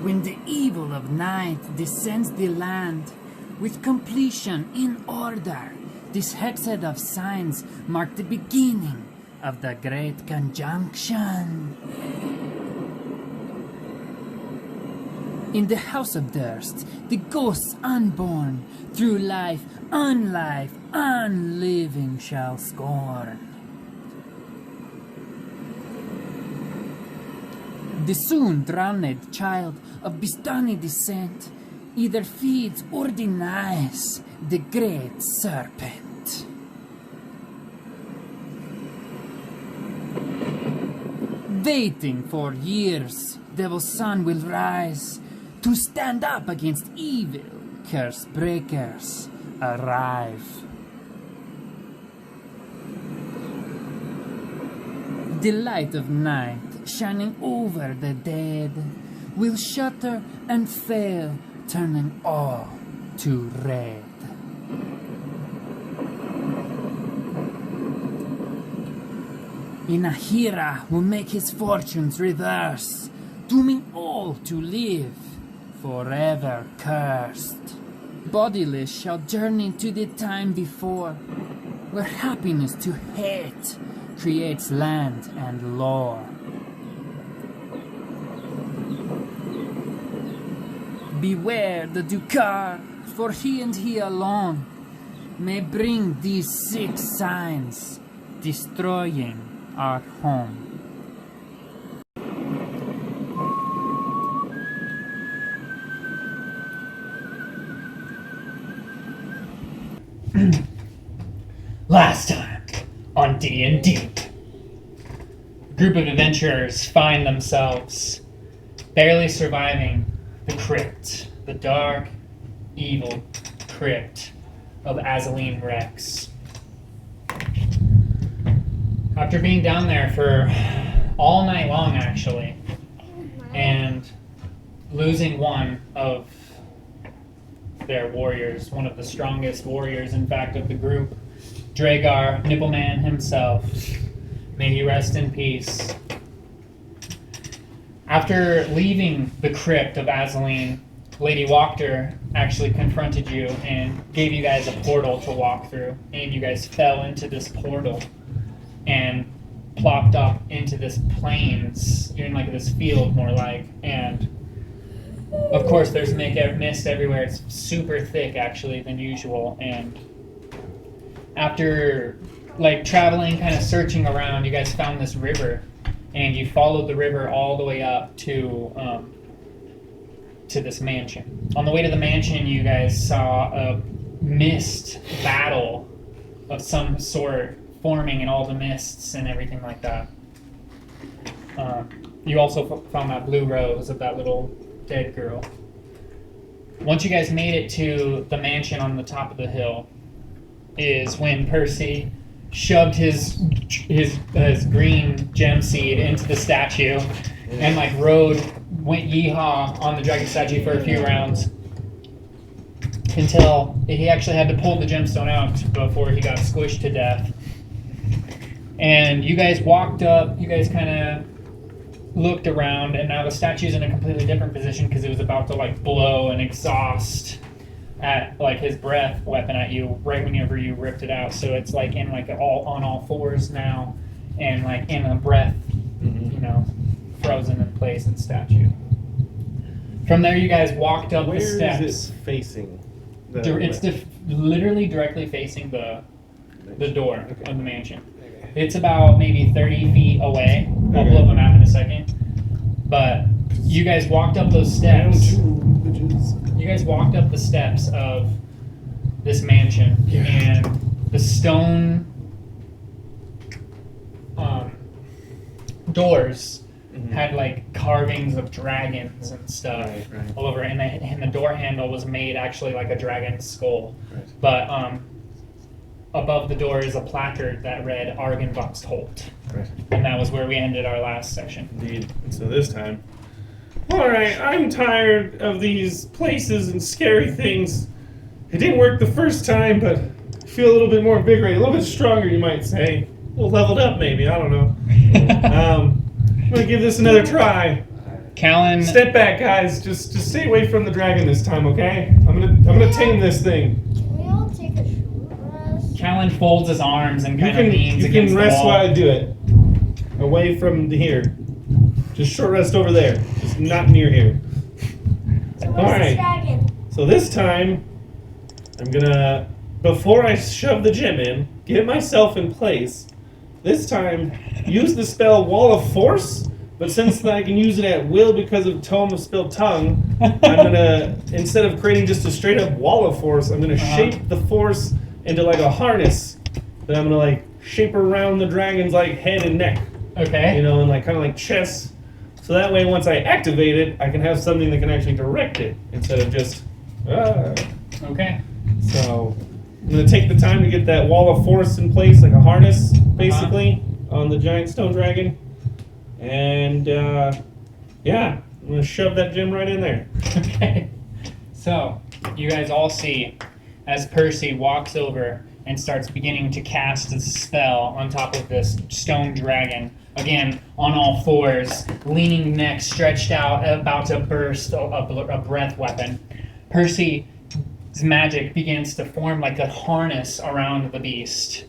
when the evil of night descends the land, with completion in order, this hexad of signs mark the beginning of the Great Conjunction. In the House of Durst, the ghosts unborn, through life, unliving shall scorn. The soon drowned child of Bistani descent either feeds or denies the great serpent. Waiting for years, Devil's Son will rise to stand up against evil. Curse breakers arrive. The light of night, shining over the dead, will shudder and fail, turning all to red. Inahira will make his fortunes reverse, dooming all to live forever cursed. Bodiless shall journey to the time before, where happiness to hate creates land and lore. Beware the Dukar, for he and he alone may bring these 6 signs, destroying our home. Last time on D&D, a group of adventurers find themselves barely surviving the crypt, the dark, evil crypt of Azaleen Rex. After being down there for all night long, actually, and losing one of their warriors, one of the strongest warriors, in fact, of the group, Dragar, Nippleman himself, may he rest in peace. After leaving the crypt of Azaleen, Lady Wachter actually confronted you and gave you guys a portal to walk through, and you guys fell into this portal and plopped up into this plains. You're in like this field, more like, and of course there's mist everywhere. It's super thick, actually, than usual, and after like traveling, kind of searching around, you guys found this river, and you followed the river all the way up to this mansion. On the way to the mansion, you guys saw a mist battle of some sort forming in all the mists and everything like that. You also found that blue rose of that little dead girl. Once you guys made it to the mansion on the top of the hill is when Percy shoved his green gem seed into the statue and like went yeehaw on the dragon statue for a few rounds until he actually had to pull the gemstone out before he got squished to death. And you guys walked up, you guys kind of looked around, and now the statue's in a completely different position because it was about to like blow and exhaust at like his breath weapon at you right whenever you ripped it out. So it's like in like on all fours now, and like in a breath, frozen in place in statue. From there, you guys walked up the steps. Where is it facing? It's literally directly facing the door of the mansion. It's about maybe 30 feet away. I'll blow up a map in a second. But you guys walked up those steps. You guys walked up the steps of this mansion, and the stone doors had like carvings of dragons and stuff all over, and the door handle was made actually like a dragon's skull. But above the door is a placard that read Argynvostholt. And that was where we ended our last section. Indeed. And so this time, alright, I'm tired of these places and scary things. It didn't work the first time, but I feel a little bit more invigorated, a little bit stronger, you might say. A little leveled up, maybe, I don't know. I'm going to give this another try. Callan. Step back, guys. Just stay away from the dragon this time, okay? I'm gonna tame this thing. Can we all take a short rest? Callan folds his arms and You kind of leans can against the rest wall. while I do it. Away from here. Just short rest over there. Just not near here. So where's Alright. the dragon? So this time, I'm gonna, before I shove the gem in, get myself in place. This time, use the spell Wall of Force, but since I can use it at will because of Tome of Spilled Tongue, I'm gonna, instead of creating just a straight up Wall of Force, I'm gonna shape the Force into like a harness that I'm gonna like shape around the dragon's like head and neck, Okay. you know, and like kind of like chest. So that way, once I activate it, I can have something that can actually direct it instead of just. Okay. So I'm gonna take the time to get that Wall of Force in place, like a harness, basically, on the giant stone dragon. And yeah, I'm gonna shove that gem right in there. Okay. So, you guys all see as Percy walks over and starts beginning to cast a spell on top of this stone dragon. Again, on all fours, leaning neck stretched out, about to burst a breath weapon. Percy's magic begins to form like a harness around the beast.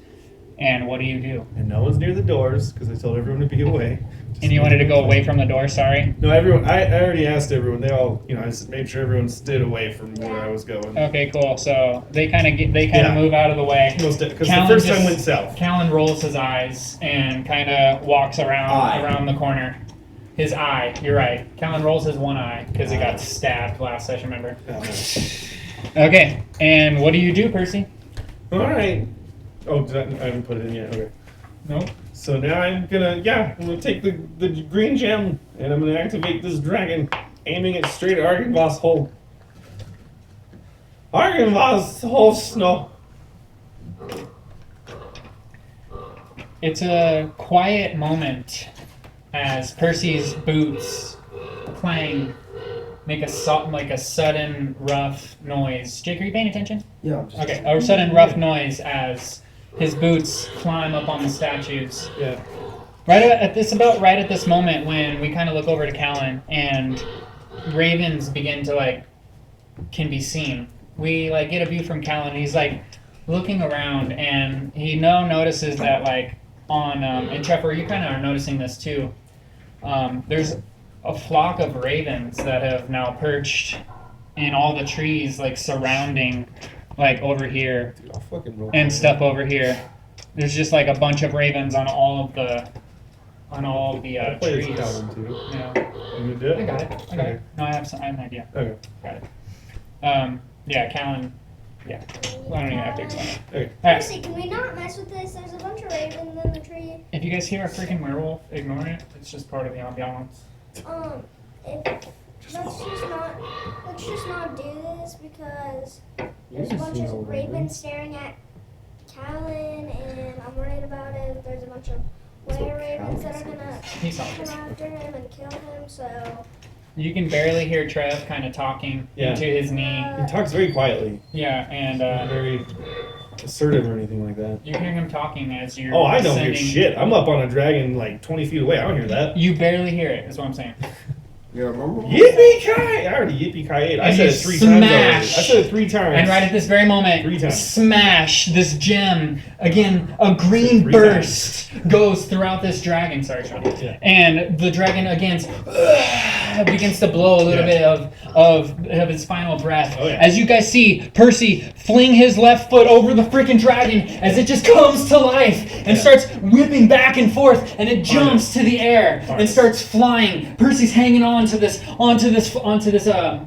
And what do you do? And no one's near the doors because I told everyone to be away. And you wanted to go away from the door, sorry? No, everyone. I already asked everyone. They all, you know, I just made sure everyone stayed away from where I was going. Okay, cool. So they kind of Yeah. move out of the way. Because the Callan first just- time went south. Callan rolls his eyes and kind of walks around the corner. His eye, you're right. Callan rolls his one eye because it got stabbed last session, remember? Okay, and what do you do, Percy? All right. Oh, I haven't put it in yet. Okay. Nope. So now I'm gonna take the green gem and I'm gonna activate this dragon, aiming it straight at Argynvostholt. Argynvostholt, no. It's a quiet moment as Percy's boots clang, make a sudden rough noise. Jake, are you paying attention? Yeah. I'm just- Okay, a sudden rough noise as his boots climb up on the statues. Yeah. Right at this moment when we kind of look over to Callan and ravens begin to can be seen. We get a view from Callan. He's looking around and he notices that on and Trevor, you kind of are noticing this too. There's a flock of ravens that have now perched in all the trees surrounding over here. Dude, I'll fucking roll. And stuff over here. There's just a bunch of ravens on all of the I'll play trees. this Callan too. Yeah. You gonna do it? I got it. Okay. No, I have an idea. Okay. Got it. Yeah, Callan. Yeah. I don't even have to explain it. Okay. Alright. Percy, can we not mess with this? There's a bunch of ravens in the tree. If you guys hear a freaking werewolf, ignore it. It's just part of the ambiance. Let's just not do this because there's a bunch of ravens staring at Callan, and I'm worried about it. There's a bunch of were ravens that are gonna He's on come this. after him and kill him. So You can barely hear Trev kind of talking Yeah. into his knee. He talks very quietly, Yeah, and not very assertive or anything like that. you hear him talking as you're Oh, I don't hear ascending. shit. I'm up on a dragon 20 feet away. I don't hear that. You barely hear it, is what I'm saying. Yeah, remember? Yippee-ki! I already yippee-ki-ate. I And said you it 3 times already. I smash. said it 3 times. And right at this very moment, 3 times. smash this gem. Again, a green 3 burst goes throughout this dragon. Sorry, Sean. Yeah. And the dragon again begins to blow a little bit of his final breath. Oh, yeah. As you guys see, Percy fling his left foot over the freaking dragon as it just comes to life and starts whipping back and forth, and it jumps to the air and starts flying. Percy's hanging on to this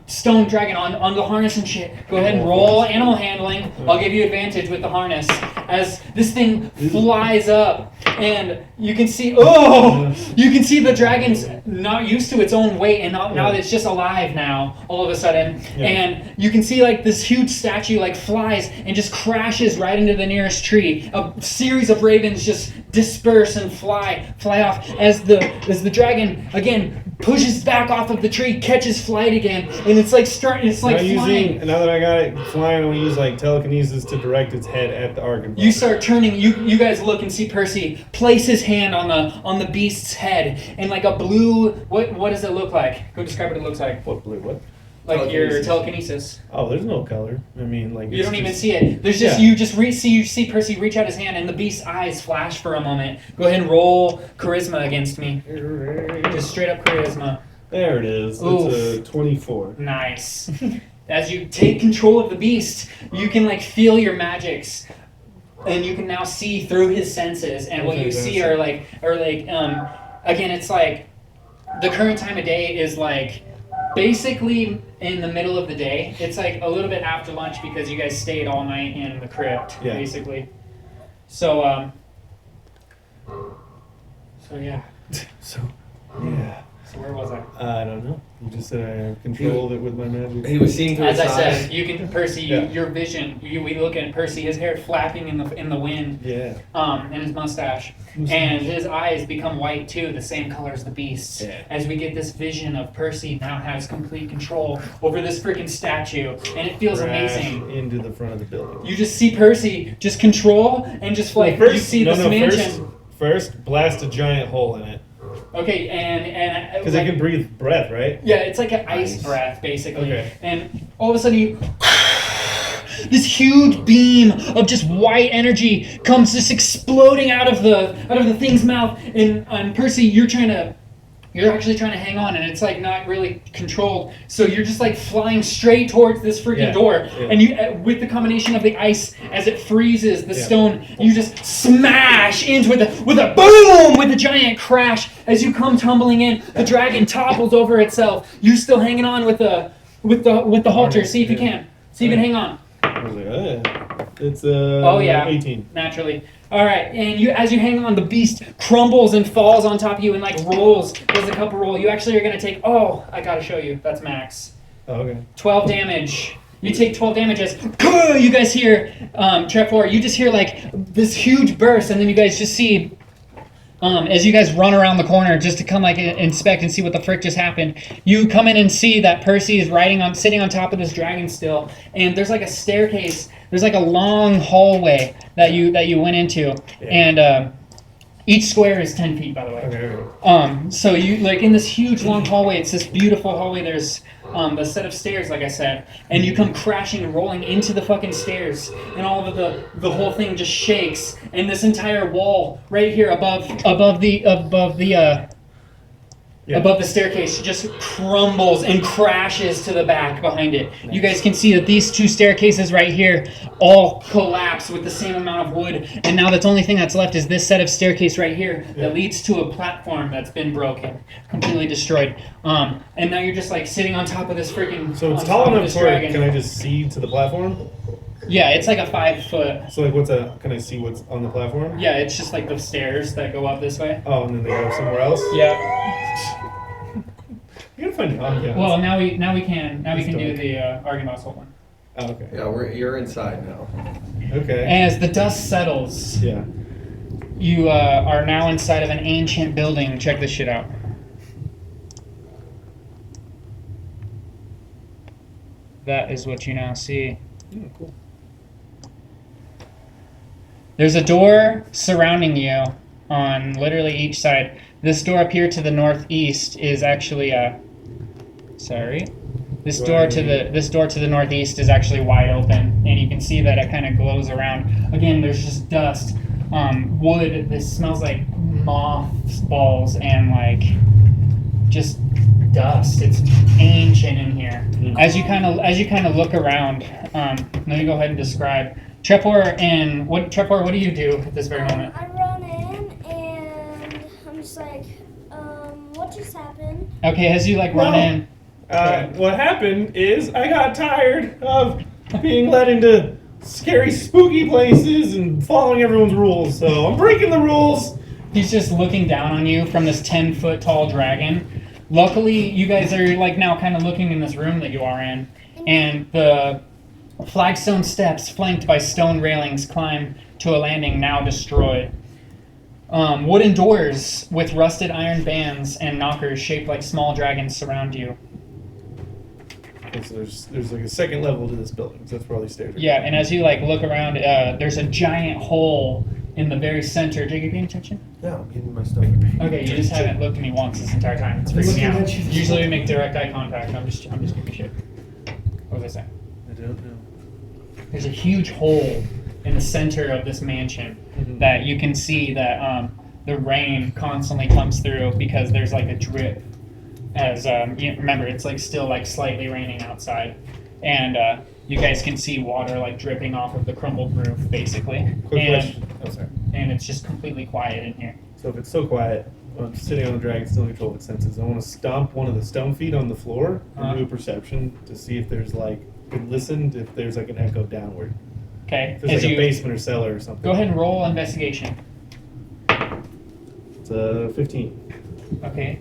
stone dragon on the harness and shit. Go ahead and roll animal handling. I'll give you advantage with the harness as this thing flies up, and you can see the dragon's not used to its own weight, and now that it's just alive now all of a sudden, and you can see this huge statue flies and just crashes right into the nearest tree. A series of ravens just disperse and fly off as the dragon again pushes back off of the tree, catches flight again, and it's like flying. Now that I got it flying, I'm gonna use like telekinesis to direct its head at the Argynvostholt. You start turning. You guys look and see Percy place his hand on the beast's head, and like a blue. What does it look like? Go describe what it looks like. What blue? What? Like your telekinesis. Oh, there's no color. I mean, like you don't even see it. There's just you see Percy reach out his hand, and the beast's eyes flash for a moment. Go ahead and roll charisma against me. Just straight up charisma. There it is. Oof. It's a 24. Nice. As you take control of the beast, you can like feel your magics, and you can now see through his senses. And what you see are like again, it's like the current time of day is like basically in the middle of the day. It's like a little bit after lunch because you guys stayed all night in the crypt, basically. So yeah. So yeah. So where was I? I don't know. You just said I controlled it with my magic. He was seeing through As his I eyes. said, you can Percy. Your vision. We look at Percy. His hair flapping in the wind. Yeah. And his mustache. And his eyes become white too, the same color as the beast's. Yeah. As we get this vision of Percy now has complete control over this freaking statue, and it feels amazing. Into the front of the building. You just see Percy just control and just like you see this mansion. First, blast a giant hole in it. Okay, and Because I can breathe breath, right? Yeah, it's like an ice breath, basically. Okay. And all of a sudden this huge beam of just white energy comes just exploding out of the thing's mouth. And Percy, you're actually trying to hang on, and it's like not really controlled. So you're just like flying straight towards this freaking door, and you, with the combination of the ice as it freezes the stone, you just smash into it with a boom, with a giant crash. As you come tumbling in, the dragon topples over itself. You're still hanging on with the halter. See if you can. See if you can hang on. I was like, it's 18. Naturally. All right, and as you hang on, the beast crumbles and falls on top of you and like rolls. Does a couple roll. You actually are gonna take. Oh, I gotta show you. That's max. Oh, okay. 12 damage. You take 12 damage as you guys hear Trevor. You just hear like this huge burst, and then you guys just see. As you guys run around the corner just to come like inspect and see what the frick just happened, you come in and see that Percy is sitting on top of this dragon still, and there's like a staircase. There's like a long hallway that you went into, and each square is 10 feet, by the way. Okay. So you like in this huge long hallway. It's this beautiful hallway. There's a set of stairs, like I said, and you come crashing and rolling into the fucking stairs, and all of the whole thing just shakes, and this entire wall right here above the staircase just crumbles and crashes to the back behind it. Nice. You guys can see that these two staircases right here all collapse with the same amount of wood, and now the only thing that's left is this set of staircase right here that leads to a platform that's been broken, completely destroyed. And now you're just like sitting on top of this freaking. So it's tall enough where can I just see to the platform? Yeah, it's like a 5 foot. So like can I see what's on the platform? Yeah, it's just like the stairs that go up this way. Oh, and then they go somewhere else? Yeah. You gotta find it. Well, now we can do the Argynvostholt one. Oh, okay. Yeah, you're inside now. Okay. As the dust settles, you are now inside of an ancient building. Check this shit out. That is what you now see. Oh, cool. There's a door surrounding you on literally each side. This door up here to the northeast is actually This door to the northeast is actually wide open, and you can see that it kind of glows around. Again, there's just dust, wood. This smells like mothballs and like just dust. It's ancient in here. As you kind of look around, let me go ahead and describe. Trevor, what do you do at this very moment? I run in and I'm just like, what just happened? Okay, as you run in. What happened is I got tired of being led into scary, spooky places and following everyone's rules, so I'm breaking the rules. He's just looking down on you from this 10-foot tall dragon. Luckily, you guys are now kind of looking in this room that you are in, and the flagstone steps flanked by stone railings climb to a landing now destroyed. Wooden doors with rusted iron bands and knockers shaped like small dragons surround you. Okay, so there's like a second level to this building. So that's where all these stairs are. Yeah, and as you like look around, there's a giant hole in the very center. Jake, you paying attention? Yeah, I'm getting my stuff. Okay, you just haven't looked at me once this entire time. It's freaking me Looking out. at you. Usually we make direct eye contact. I'm just giving you shit. What was I saying? I don't know. There's a huge hole in the center of this mansion that you can see that the rain constantly comes through because there's like a drip. As remember, it's like still like slightly raining outside, and you guys can see water like dripping off of the crumbled roof, basically. Quick question. Oh, sorry. And it's just completely quiet in here. So if it's so quiet, I'm sitting on the dragon, still in control of its senses. I want to stomp one of the stone feet on the floor and do a perception to see if there's like, listened, if there's like an echo downward. Okay. If there's like a basement or cellar or something. Go ahead and roll investigation. It's 15. Okay.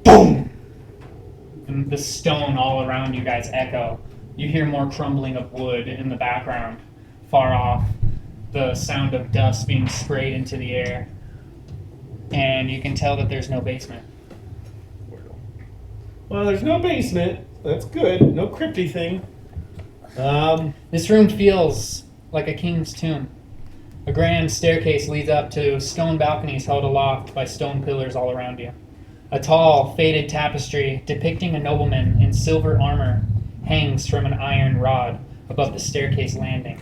Boom! And the stone all around you guys echo. You hear more crumbling of wood in the background, far off. The sound of dust being sprayed into the air. And you can tell that there's no basement. Well, there's no basement. That's good. No crypty thing. This room feels like a king's tomb. A grand staircase leads up to stone balconies held aloft by stone pillars all around you. A tall, faded tapestry depicting a nobleman in silver armor hangs from an iron rod above the staircase landing,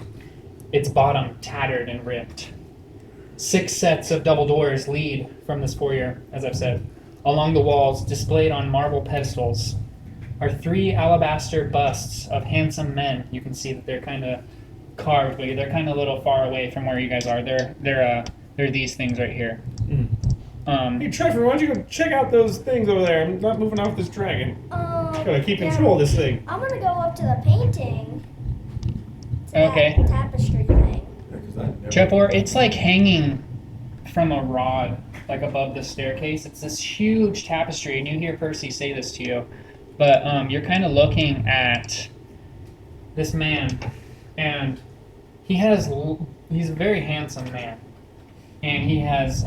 its bottom tattered and ripped. 6 sets of double doors lead from this foyer, as I've said. Along the walls, displayed on marble pedestals, are 3 alabaster busts of handsome men. You can see that they're kind of carved, but they're kind of a little far away from where you guys are. They're these things right here. Hey Trevor, why don't you go check out those things over there? I'm not moving off this dragon. Gotta keep control of this thing. I'm gonna go up to the painting. Okay. That tapestry thing. Trevor, it's like hanging from a rod, like above the staircase. It's this huge tapestry, and you hear Percy say this to you, but you're kind of looking at this man, and he's a very handsome man, and he has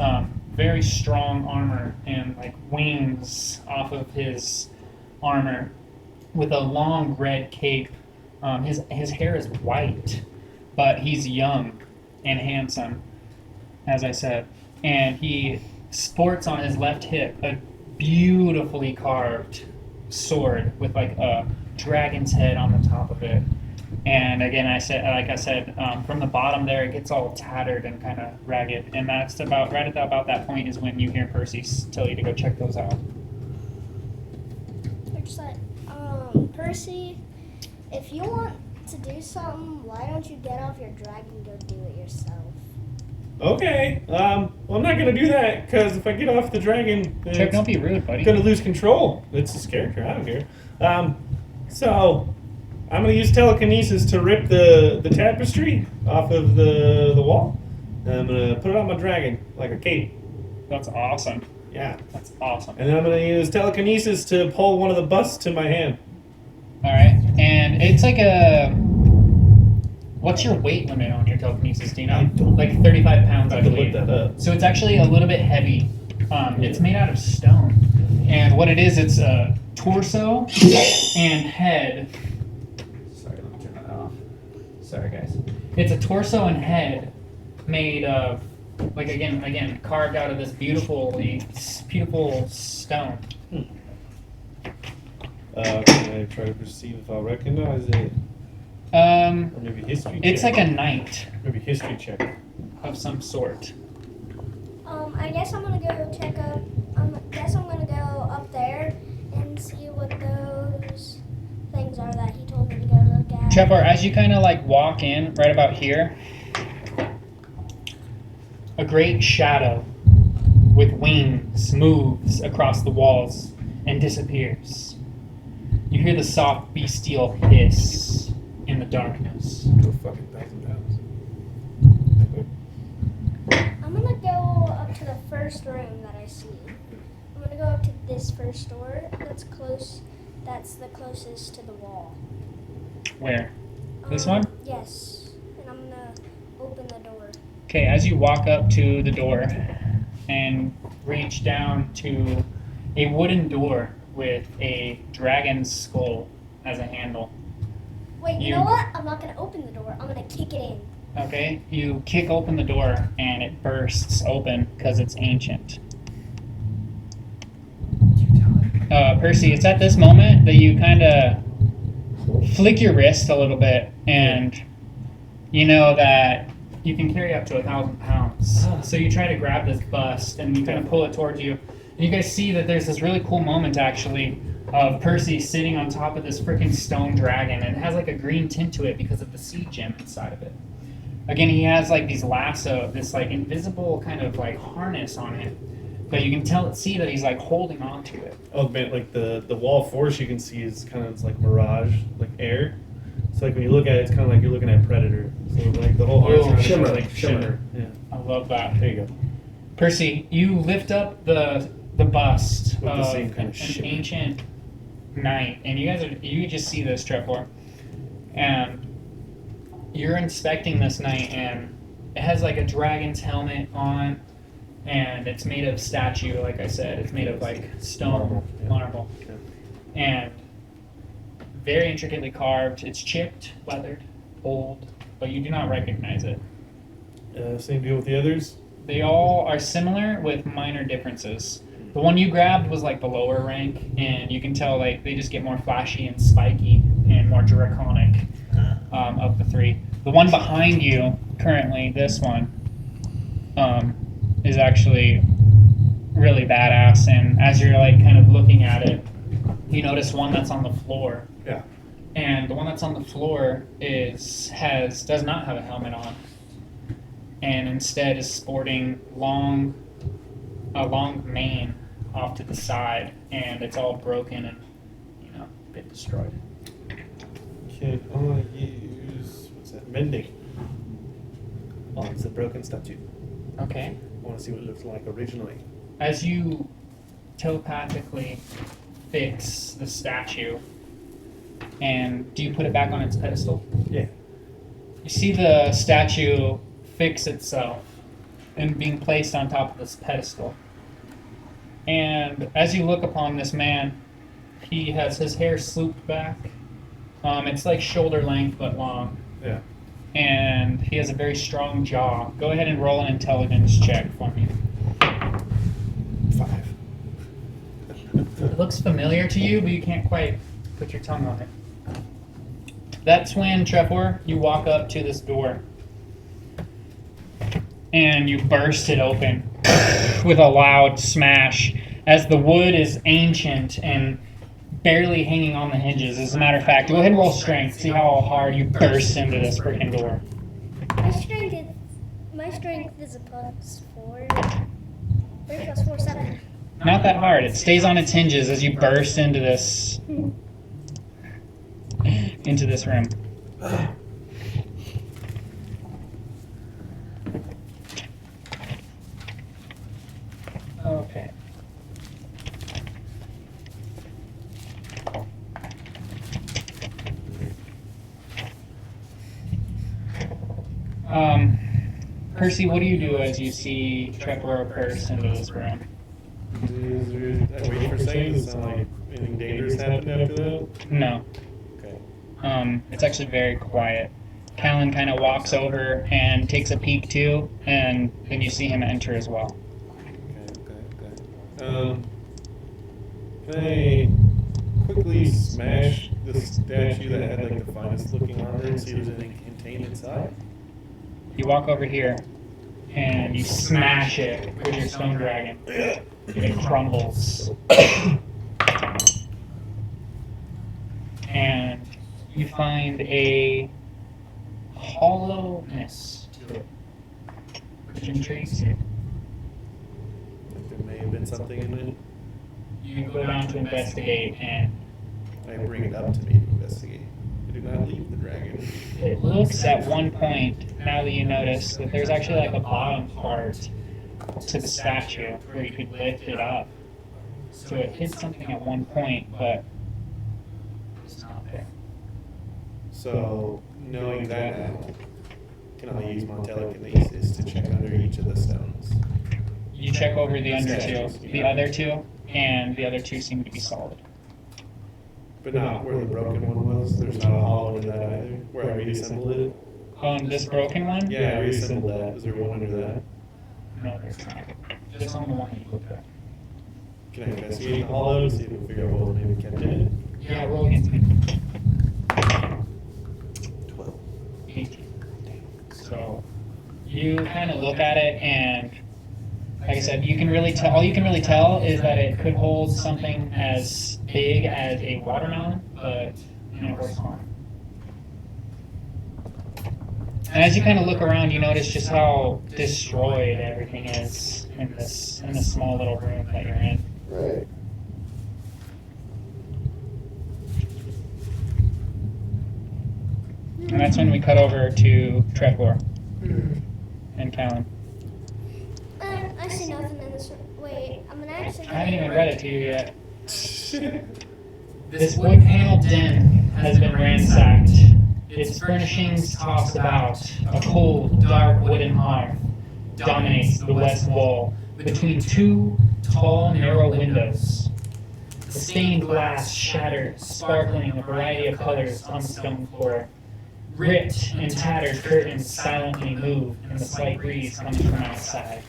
very strong armor and like wings off of his armor with a long red cape. His hair is white, but he's young and handsome, as I said. And he sports on his left hip a beautifully carved sword with like a dragon's head on the top of it. And again, I said, from the bottom there, it gets all tattered and kind of ragged. And that's about right at about that point is when you hear Percy tell you to go check those out. They're just like, Percy, if you want to do something, why don't you get off your dragon and go do it yourself? Okay. Well, I'm not gonna do that because if I get off the dragon, then Chuck, don't be rude, buddy. I'm gonna lose control. It's his character. I don't care. So I'm gonna use telekinesis to rip the tapestry off of the wall. And I'm gonna put it on my dragon like a cape. That's awesome. Yeah. That's awesome. And then I'm gonna use telekinesis to pull one of the busts to my hand. All right, and it's like a. What's your weight limit on your telekinesis? Do you know? Like 35 pounds, I I have to believe. look that up. So it's actually a little bit heavy. It's made out of stone, and what it is, it's a torso and head. Sorry, let me turn that off. Sorry, guys. It's a torso and head made of, like again, carved out of this beautiful stone. Can I try to perceive if I'll recognize it? Or maybe history check? It's like a knight Maybe history check. of some sort. I guess I'm gonna go check up. Guess I'm gonna go up there and see what those things are that he told me to go look at. Trevor, as you kind of like walk in right about here, a great shadow with wings moves across the walls and disappears. You hear the soft bestial hiss in the darkness. Go fucking 1,000 pounds. I'm gonna go up to the first room that I see. I'm gonna go up to this first door that's close. That's the closest to the wall. Where? This one? Yes. And I'm gonna open the door. Okay, as you walk up to the door and reach down to a wooden door with a dragon's skull as a handle. Wait, you know what? I'm not gonna open the door. I'm gonna kick it in. Okay, you kick open the door and it bursts open because it's ancient. Percy, it's at this moment that you kind of flick your wrist a little bit, and you know that you can carry up to 1,000 pounds. So you try to grab this bust and you kind of pull it towards you. And you guys see that there's this really cool moment actually of Percy sitting on top of this freaking stone dragon, and it has like a green tint to it because of the seed gem inside of it. Again, he has like these lasso, this like invisible kind of like harness on him. But you can see that he's like holding on to it. Oh man, like the wall of force you can see is kind of like mirage, like air. So like when you look at it, it's kind of like you're looking at Predator. So like the whole art's around shimmer, it, like shimmer. Yeah. I love that. There you go. Percy, you lift up the bust With the of same kind of an shimmer. ancient knight, and you just see this, Trevor, and you're inspecting this knight, and it has like a dragon's helmet on. And it's made of statue, like I said. It's made of like stone, marble. Yeah. And very intricately carved. It's chipped, weathered, old, but you do not recognize it. Same deal with the others. They all are similar with minor differences. The one you grabbed was like the lower rank, and you can tell like they just get more flashy and spiky and more draconic of the three. The one behind you, currently, this one, is actually really badass, and as you're like kind of looking at it, you notice one that's on the floor. Yeah. And the one that's on the floor does not have a helmet on, and instead is sporting a long mane off to the side, and it's all broken and a bit destroyed. Okay, I want to use mending on the broken statue. Okay. I want to see what it looks like originally. As you telepathically fix the statue, and do you put it back on its pedestal? Yeah. You see the statue fix itself and being placed on top of this pedestal. And as you look upon this man, he has his hair swooped back. It's like shoulder length but long. Yeah. And he has a very strong jaw. Go ahead and roll an intelligence check for me. 5. It looks familiar to you, but you can't quite put your tongue on it. That's when, Trevor, you walk up to this door. And you burst it open with a loud smash, as the wood is ancient and barely hanging on the hinges. As a matter of fact, go ahead and roll strength. See how hard you burst into this freaking door. My strength is a +4. 3 + 4, 7. Not that hard. It stays on its hinges as you burst into this room. Okay. Percy, what do you do as you see Trevor burst into this room? I wait for seconds. Does it sound like anything dangerous happened after that? No. Okay. It's actually very quiet. Callan kind of walks over and takes a peek too, and then you see him enter as well. Okay. Can I quickly smash the statue that had like the finest looking armor and see if there's anything contained inside? You walk over here, and you smash it with your stone dragon. It crumbles. And you find a hollowness to it, which intrigues you. Like there may have been something in it. You go down to investigate, and I bring it up to me to investigate. I do not leave the dragon. it looks at one point, now that you notice, that there's actually like a bottom part to the statue where you could lift it up. So it hit something at one point, but it's not there. So knowing that now, Can I use my telekinesis to check under each of the stones? You check over the under two, Statues, the yeah. other two, and the other two seem to be solid. But not where the broken one was. There's not a hollow in that either. Where I reassembled it. On this broken one? Yeah, I reassembled that. Is there one under that? No, there's not. There's only one you looked at. Can I investigate the hollow to see if we can figure out what was maybe kept in it? Yeah, roll against me. 12. 18. So you kind of look at it, and like I said, you can really tell. All you can really tell is that it could hold something as big as a watermelon, but of course not. And as you kind of look around, you notice just how destroyed everything is in this small little room that you're in. Right. And that's when we cut over to Trevor and Callan. I see nothing in this room. Wait, I'm gonna actually. I haven't even read it to you yet. This wood-paneled den has been ransacked. Its furnishings tossed about. A cold, dark wooden hearth dominates the west wall between two tall, narrow windows. The stained glass shattered, sparkling a variety of colors on the stone floor. Ripped and tattered curtains silently move in the slight breeze coming from outside.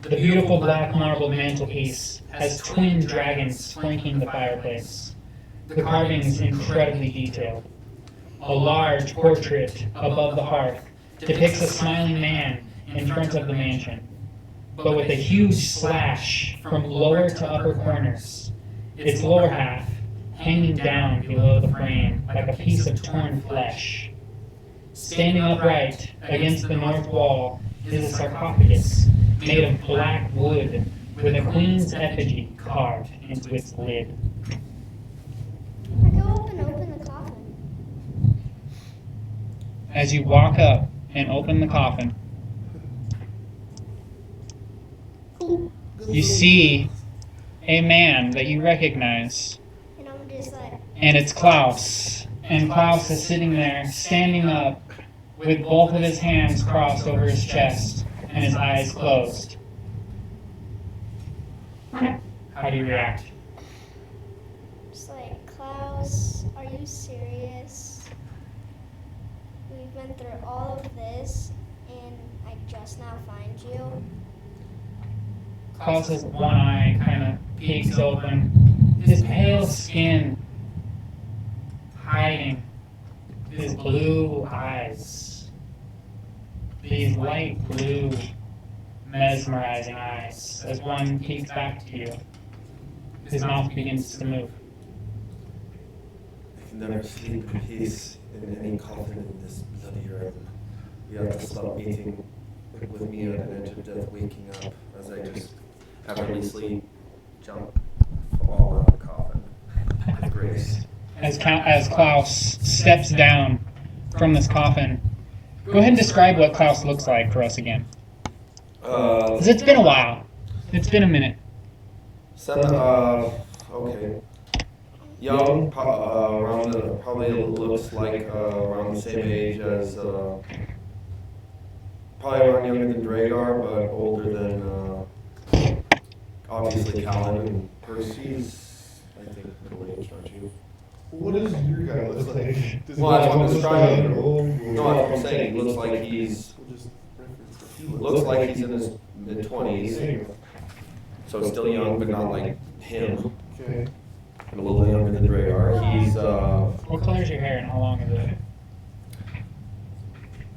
The beautiful black marble mantelpiece has twin dragons flanking the fireplace. The carving is incredibly detailed. A large portrait above the hearth depicts a smiling man in front of the mansion, but with a huge slash from lower to upper corners. Its lower half hanging down below the frame like a piece of torn flesh. Standing upright against the north wall is a sarcophagus made of black wood with a queen's effigy carved into its lid. I go up and open the coffin. As you walk up and open the coffin, you see a man that you recognize, And I'm just like, and it's Klaus. And Klaus is sitting there, standing up, with both of his hands crossed over his chest and his eyes closed. How do you react? just like, Klaus, are you serious? We've been through all of this, and I just now find you. Klaus's one eye kind of peeks open, his pale skin hiding his blue eyes. These light blue, mesmerizing eyes as one peeks back to you. His mouth begins to move. I can never sleep in peace in any coffin in this bloody room. You have to stop meeting with me at an edge of death, waking up as I just effortlessly jump fall out of the coffin with grace. As Klaus steps down from this coffin, go ahead and describe what Klaus looks like for us again. 'Cause it's been a while. It's been a minute. Okay. Young, probably looks like around the same age as, probably around younger than Dragar, but older than, obviously Callan and Percy's, I think, middle-aged, aren't you? What does your guy look like? Does Well, that's what I'm look describing. old? No, that's what I'm saying. He looks like he's in his mid-20s, so still young, but not like him, Okay. and a little younger than Dragar. He's What color is your hair and how long is it?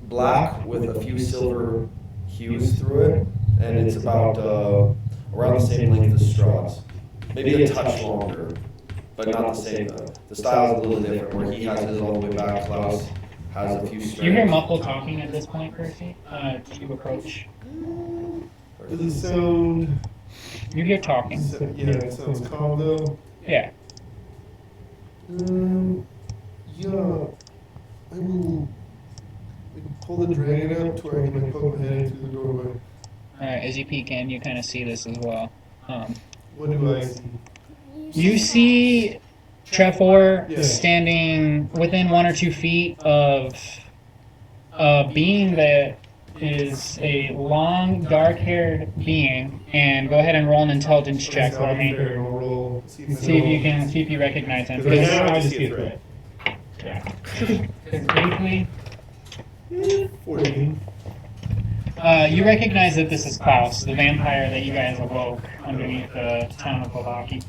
black with a few silver hues through it, and it's about around the same length as Strahd's. Maybe a touch longer, but not the same. The style's a little different, where he has his all the way back. Klaus has a few strands. You hear muffled talking at this point, Percy? You approach. Does it sound? You hear talking. Yeah, it sounds calm though. Yeah. Yeah. I will pull the dragon out to where I can poke my head through the doorway. Alright, as you peek in, you kind of see this as well. What do I see? You see Trevor Yeah. standing within 1 or 2 feet of a being that is a long, dark-haired being, and go ahead and roll an intelligence check for me. Roll. See if you recognize him. Because right now I just see a threat. Yeah. Because briefly, 14. you recognize that this is Klaus, the vampire that you guys awoke underneath the town of Bavaki.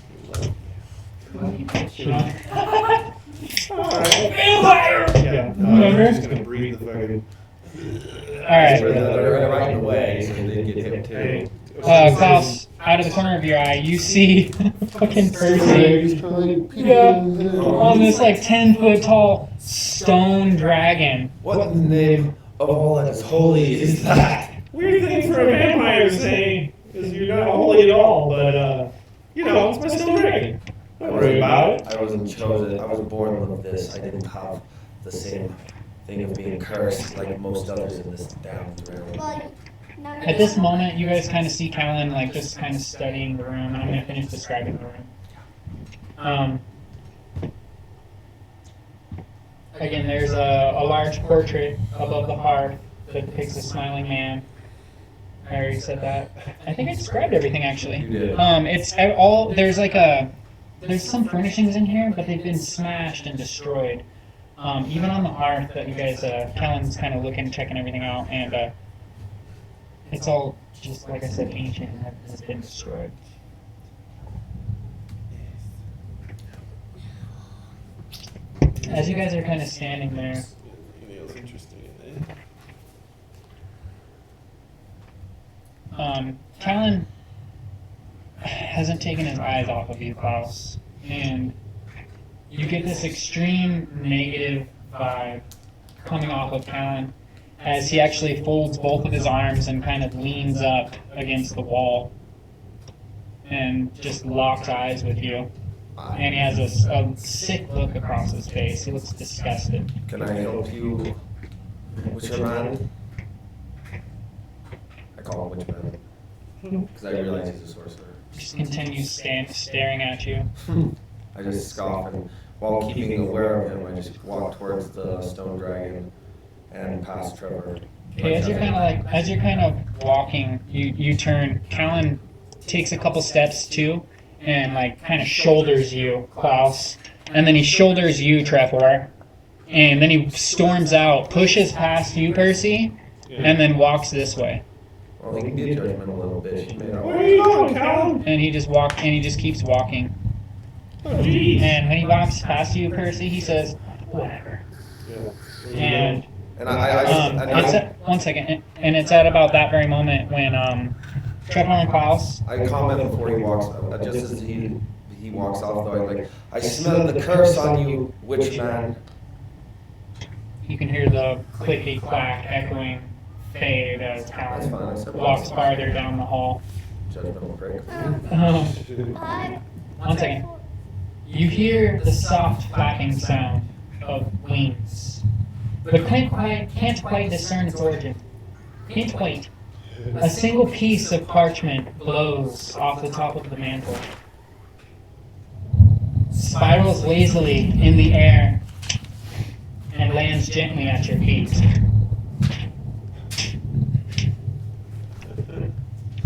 Vampire! Yeah. I'm just gonna breathe the fucking. Alright. They're right in the way, so they get hit too. Klaus, out of the corner of your eye, you see fucking Percy. Yeah, on this like 10-foot tall stone dragon. What in the name of all that is holy is that? Weird thing for a vampire to say is you're not holy at all, but it's my stone dragon. Don't worry about it. I wasn't chosen. I was born with this. I didn't have the same thing of being cursed like most others in this damned realm. Well, At this moment, you guys kind of see Callan like just kind of studying the room, and I'm going to finish describing the room. Again, there's a large portrait above the hearth that depicts a smiling man. I already said that. I think I described everything actually. You did. It's all there's some furnishings in here, but they've been smashed and destroyed. Even on the hearth that you guys, Callan's kind of looking, checking everything out, and it's all just like I said, ancient and has been destroyed. As you guys are kind of standing there, Callan hasn't taken his eyes off of you, Klaus, and you get this extreme negative vibe coming off of Callan as he actually folds both of his arms and kind of leans up against the wall and just locks eyes with you. And he has a sick look across his face. He looks disgusted. Can I help you, Witcherman? I call him Witcherman because I realize he's a sorcerer. Just continues staring at you. I just scoff, and while keeping aware of him, I just walk towards the stone dragon and past Trevor. Okay, as you're kind of walking, you turn. Callan takes a couple steps too, and like kind of shoulders you, Klaus, and then he shoulders you, Trevor, and then he storms out, pushes past you, Percy, and then walks this way. Well, he can be a judgmental little bitch. He may not Where are you going, Cal? And he just keeps walking. Oh, jeez. And when he walks past you, Percy, he says, "Whatever." And one second, and it's at about that very moment when Trevor and Klaus. I comment before he walks out. Just as he walks off, though, I'm like, I smell the curse on you, Witchman. You can hear the clicky clack echoing fade as That's Callan fine. walks farther down the hall. Judgmental prick. One second. You hear the soft flapping sound of wings, but can't quite discern its origin. Can't quite. A single piece of parchment blows off the top of the mantle, spirals lazily in the air, and lands gently at your feet.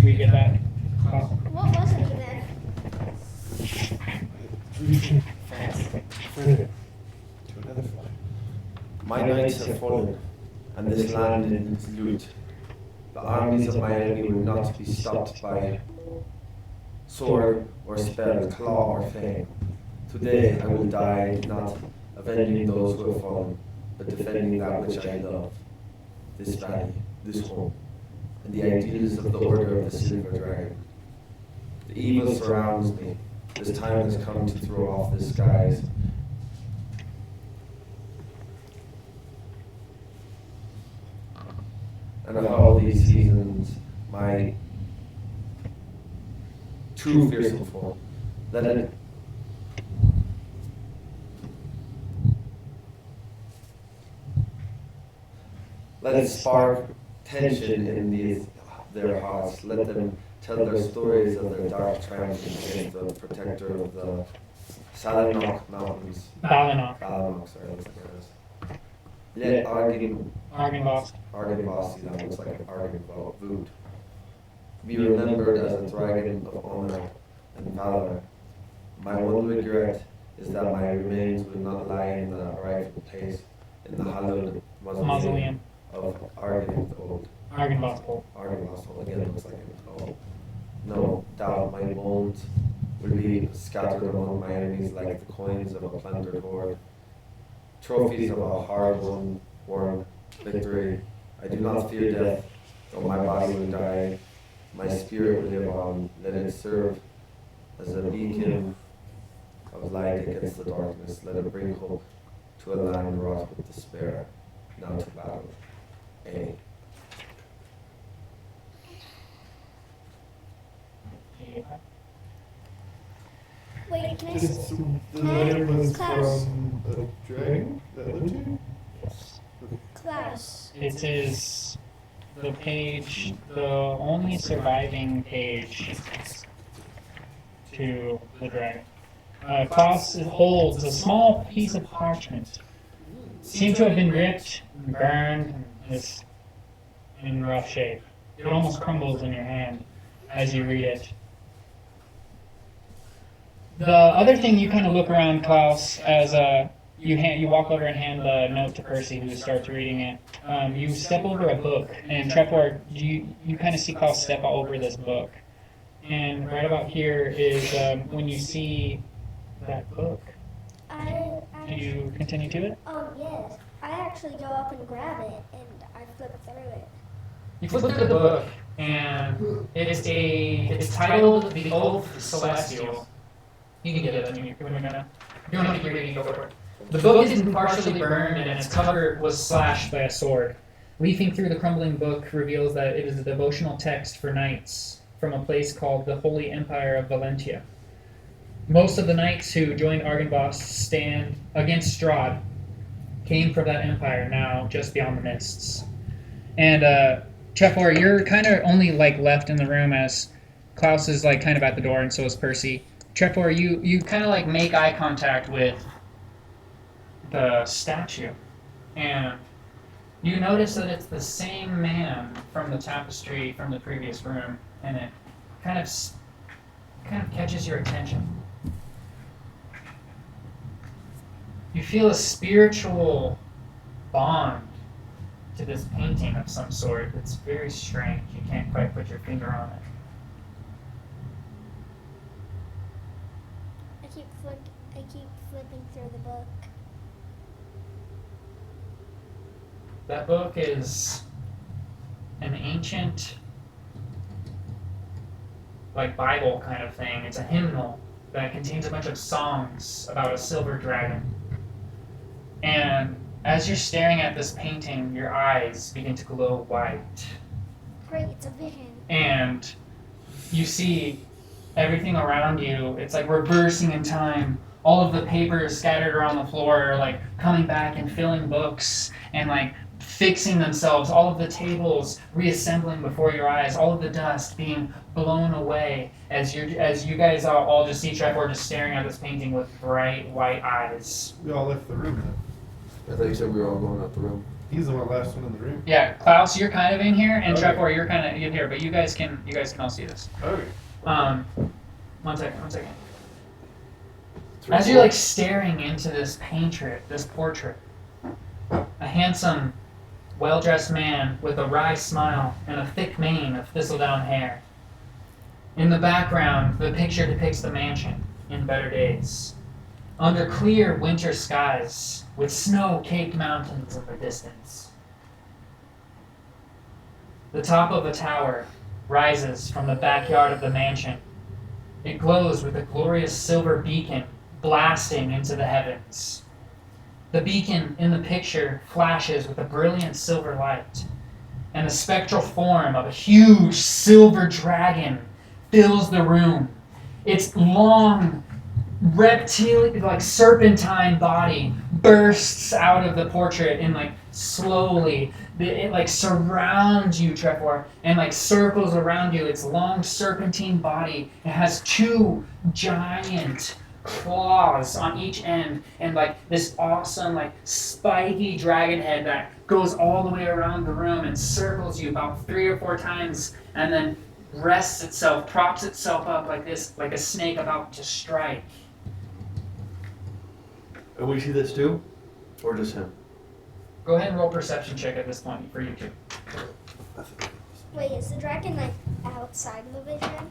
We get that? What was it then? My knights have fallen, and this land is loot. The armies of my enemy will not be stopped by sword or spell, claw or fang. Today I will die not avenging those who have fallen, but defending that which I love. This valley, this home, and the ideals of the Order of the Silver Dragon. The evil surrounds me. This time has come to throw off the skies. And of all these seasons, my true fearsome foe, let it spark tension in their hearts. Let them tell their stories of their dark triumphs against the protector of the Salinok Mountains. Balinok. Balinok, sorry, that's what it is. Let Argynvost. Argynvost, that looks like an Argynvostholt. Be remembered as a dragon of honor and valor. My one regret is that my remains will not lie in the rightful place in the hallowed mausoleum of Argynvostholt. Argynvostholt again looks like an owl. No doubt my bones will be scattered among my enemies like the coins of a plundered hoard. Trophies of a hard-won victory. I do not fear death, though my body will die. My spirit will live on. Let it serve as a beacon of light against the darkness. Let it bring hope to a land wrought with despair. Now to battle. A. Wait, can I This, see? the letter was Klaus. from a dragon that lived here? Klaus. It is the page, the only surviving page to the dragon. Klaus holds a small piece of parchment. Seems to have been ripped and burned and is in rough shape. It almost crumbles in your hand as you read it. The other thing you kind of look around, Klaus, as you walk over and hand the note to Percy, who starts reading it. You step over a book, and Trevor, you kind of see Klaus step over this book. And right about here is when you see that book. Do you continue to it? Oh, yes. I actually go up and grab it, and I flip through it. You flip through the book, and it's titled The Oath Celestial. You can get it when you're gonna. If you want to keep reading, go for it. The book is partially burned, and its cover was slashed by a sword. Leafing through the crumbling book reveals that it is a devotional text for knights from a place called the Holy Empire of Valentia. Most of the knights who joined Argynvost stand against Strahd came from that empire, now just beyond the mists. And Trevor, you're kind of only left in the room as Klaus is kind of at the door, and so is Percy. Trevor, you kind of make eye contact with the statue, and you notice that it's the same man from the tapestry from the previous room, and it kind of catches your attention. You feel a spiritual bond to this painting of some sort. It's very strange. You can't quite put your finger on it. I keep flipping through the book. That book is an ancient, Bible kind of thing. It's a hymnal that contains a bunch of songs about a silver dragon. And as you're staring at this painting, your eyes begin to glow white. Great, it's a vision. And you see everything around you. It's reversing in time. All of the papers scattered around the floor are coming back and filling books and fixing themselves. All of the tables reassembling before your eyes. All of the dust being blown away as you guys all just see Trevor just staring at this painting with bright white eyes. We all left the room then. I thought you said we were all going out the room. He's the last one in the room. Yeah, Klaus, you're kind of in here, and Okay. Trevor, you're kind of in here, but you guys can all see this. Okay. One second. As you're staring into this portrait, a handsome, well-dressed man with a wry smile and a thick mane of thistledown hair. In the background, the picture depicts the mansion in better days, under clear winter skies with snow-caked mountains in the distance. The top of a tower rises from the backyard of the mansion. It glows with a glorious silver beacon blasting into the heavens. The beacon in the picture flashes with a brilliant silver light, and the spectral form of a huge silver dragon fills the room. Its long, reptilian, serpentine body bursts out of the portrait and slowly it surrounds you, Trevor, and circles around you. Its long serpentine body. It has two giant claws on each end, and like this awesome like spiky dragon head that goes all the way around the room and circles you about 3 or 4 times, and then rests itself, props itself up like this, like a snake about to strike. And we see this too? Or just him? Go ahead and roll perception check at this point for you two. Wait, is the dragon like outside of the vision?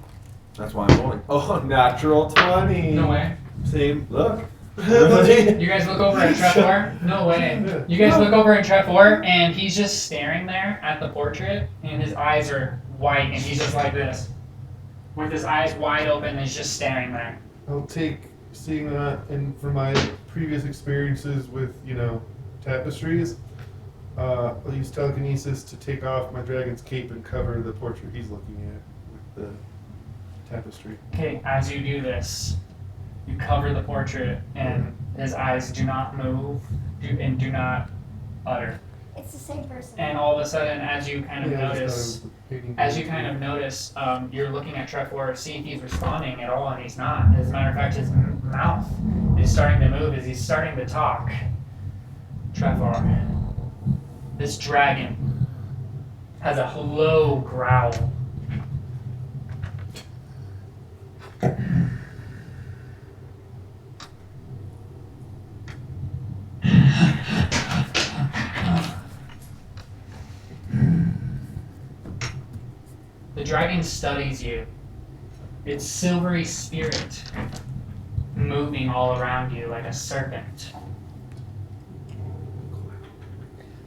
That's why I'm rolling. Oh, natural 20. No way. Same. Look. You guys look over at Trevor. No way. You guys look over at Trevor, and he's just staring there at the portrait, and his eyes are white, and he's just like this, with his eyes wide open, and he's just staring there. I'll take seeing that, and from my previous experiences with, tapestries, I'll use telekinesis to take off my dragon's cape and cover the portrait he's looking at with the tapestry. Okay, as you do this, you cover the portrait, and his eyes do not move and do not utter. It's the same person. And all of a sudden, as you kind of notice, you're looking at Trevor, see if he's responding at all, and he's not. As a matter of fact, his mouth is starting to move as he's starting to talk. Trevor, this dragon has a low growl. The dragon studies you. Its silvery spirit moving all around you like a serpent.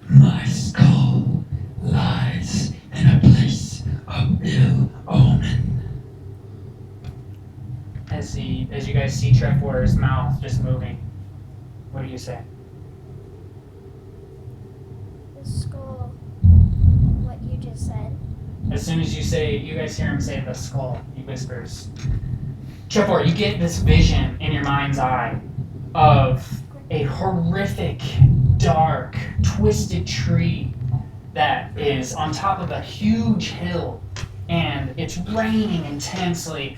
My skull lies in a place of ill omen. As you guys see Trevor's mouth just moving, what do you say? The skull. What you just said. As soon as you guys hear him say the skull, he whispers. Trevor, you get this vision in your mind's eye of a horrific, dark, twisted tree that is on top of a huge hill, and it's raining intensely.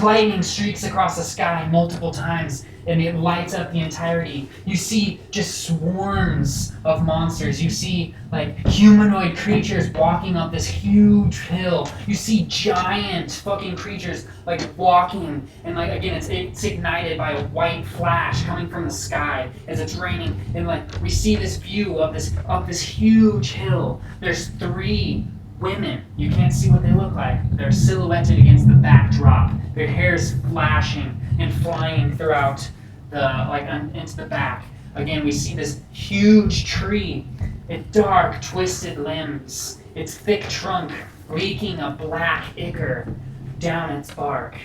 Lightning streaks across the sky multiple times, and it lights up the entirety. You see just swarms of monsters. You see like humanoid creatures walking up this huge hill. You see giant fucking creatures like walking, and like again it's ignited by a white flash coming from the sky as it's raining, and like we see this view of this huge hill. There's 3 women. You can't see what they look like. They're silhouetted against the backdrop. Their hair's flashing and flying throughout into the back. Again, we see this huge tree, its dark, twisted limbs, its thick trunk leaking a black ichor down its bark.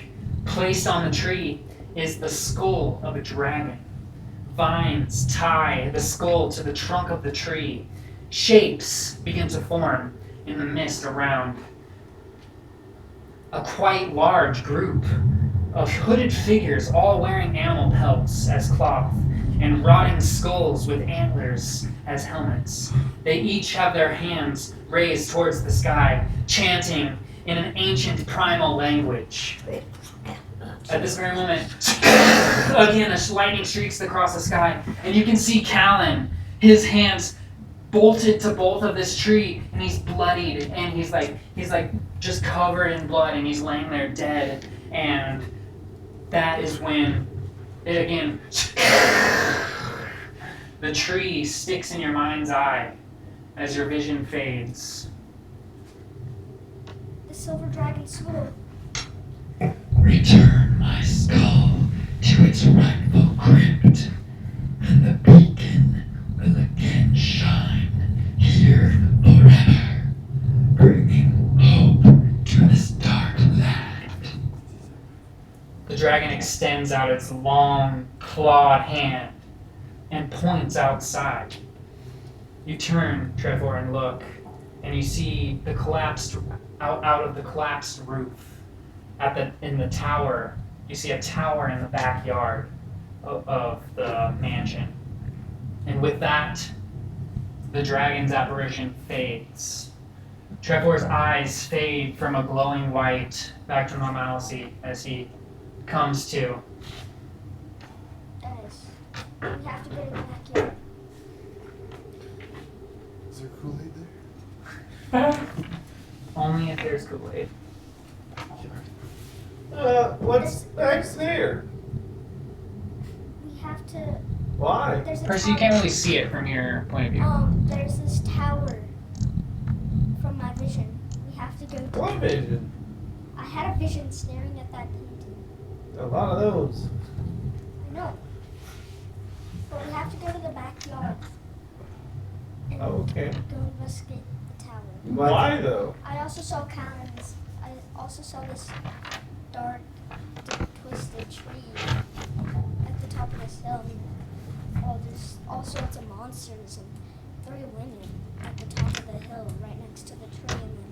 Placed on the tree is the skull of a dragon. Vines tie the skull to the trunk of the tree. Shapes begin to form in the mist around. A quite large group of hooded figures, all wearing animal pelts as cloth, and rotting skulls with antlers as helmets. They each have their hands raised towards the sky, chanting in an ancient primal language. At this very moment, again, a lightning streaks across the sky, and you can see Callan, his hands bolted to both of this tree, and he's bloodied, and he's like just covered in blood, and he's laying there dead. And that is when it again the tree sticks in your mind's eye as your vision fades. The silver dragon skull. Return my skull to its rightful crypt, and the beacon will again shine here forever, bringing hope to this dark land. The dragon extends out its long, clawed hand and points outside. You turn, Trevor, and look, and you see the collapsed out of the collapsed roof. In the tower, you see a tower in the backyard of the mansion. And with that, the dragon's apparition fades. Trevor's eyes fade from a glowing white back to normalcy as he comes to. this. We have to go to the backyard. Is there Kool-Aid there? Only if there's Kool-Aid. What's back there? We have to. Why? There's a Percy, you tower. can't really see it from your point of view. There's this tower from my vision. We have to go to. What vision? I had a vision staring at that painting. A lot of those. I know. But we have to go to the backyard. And Okay. go investigate the tower. Why though? I also saw cannons. I also saw this dark, twisted tree at the top of this hill. Oh, there's all sorts of monsters and 3 women at the top of the hill right next to the tree. And then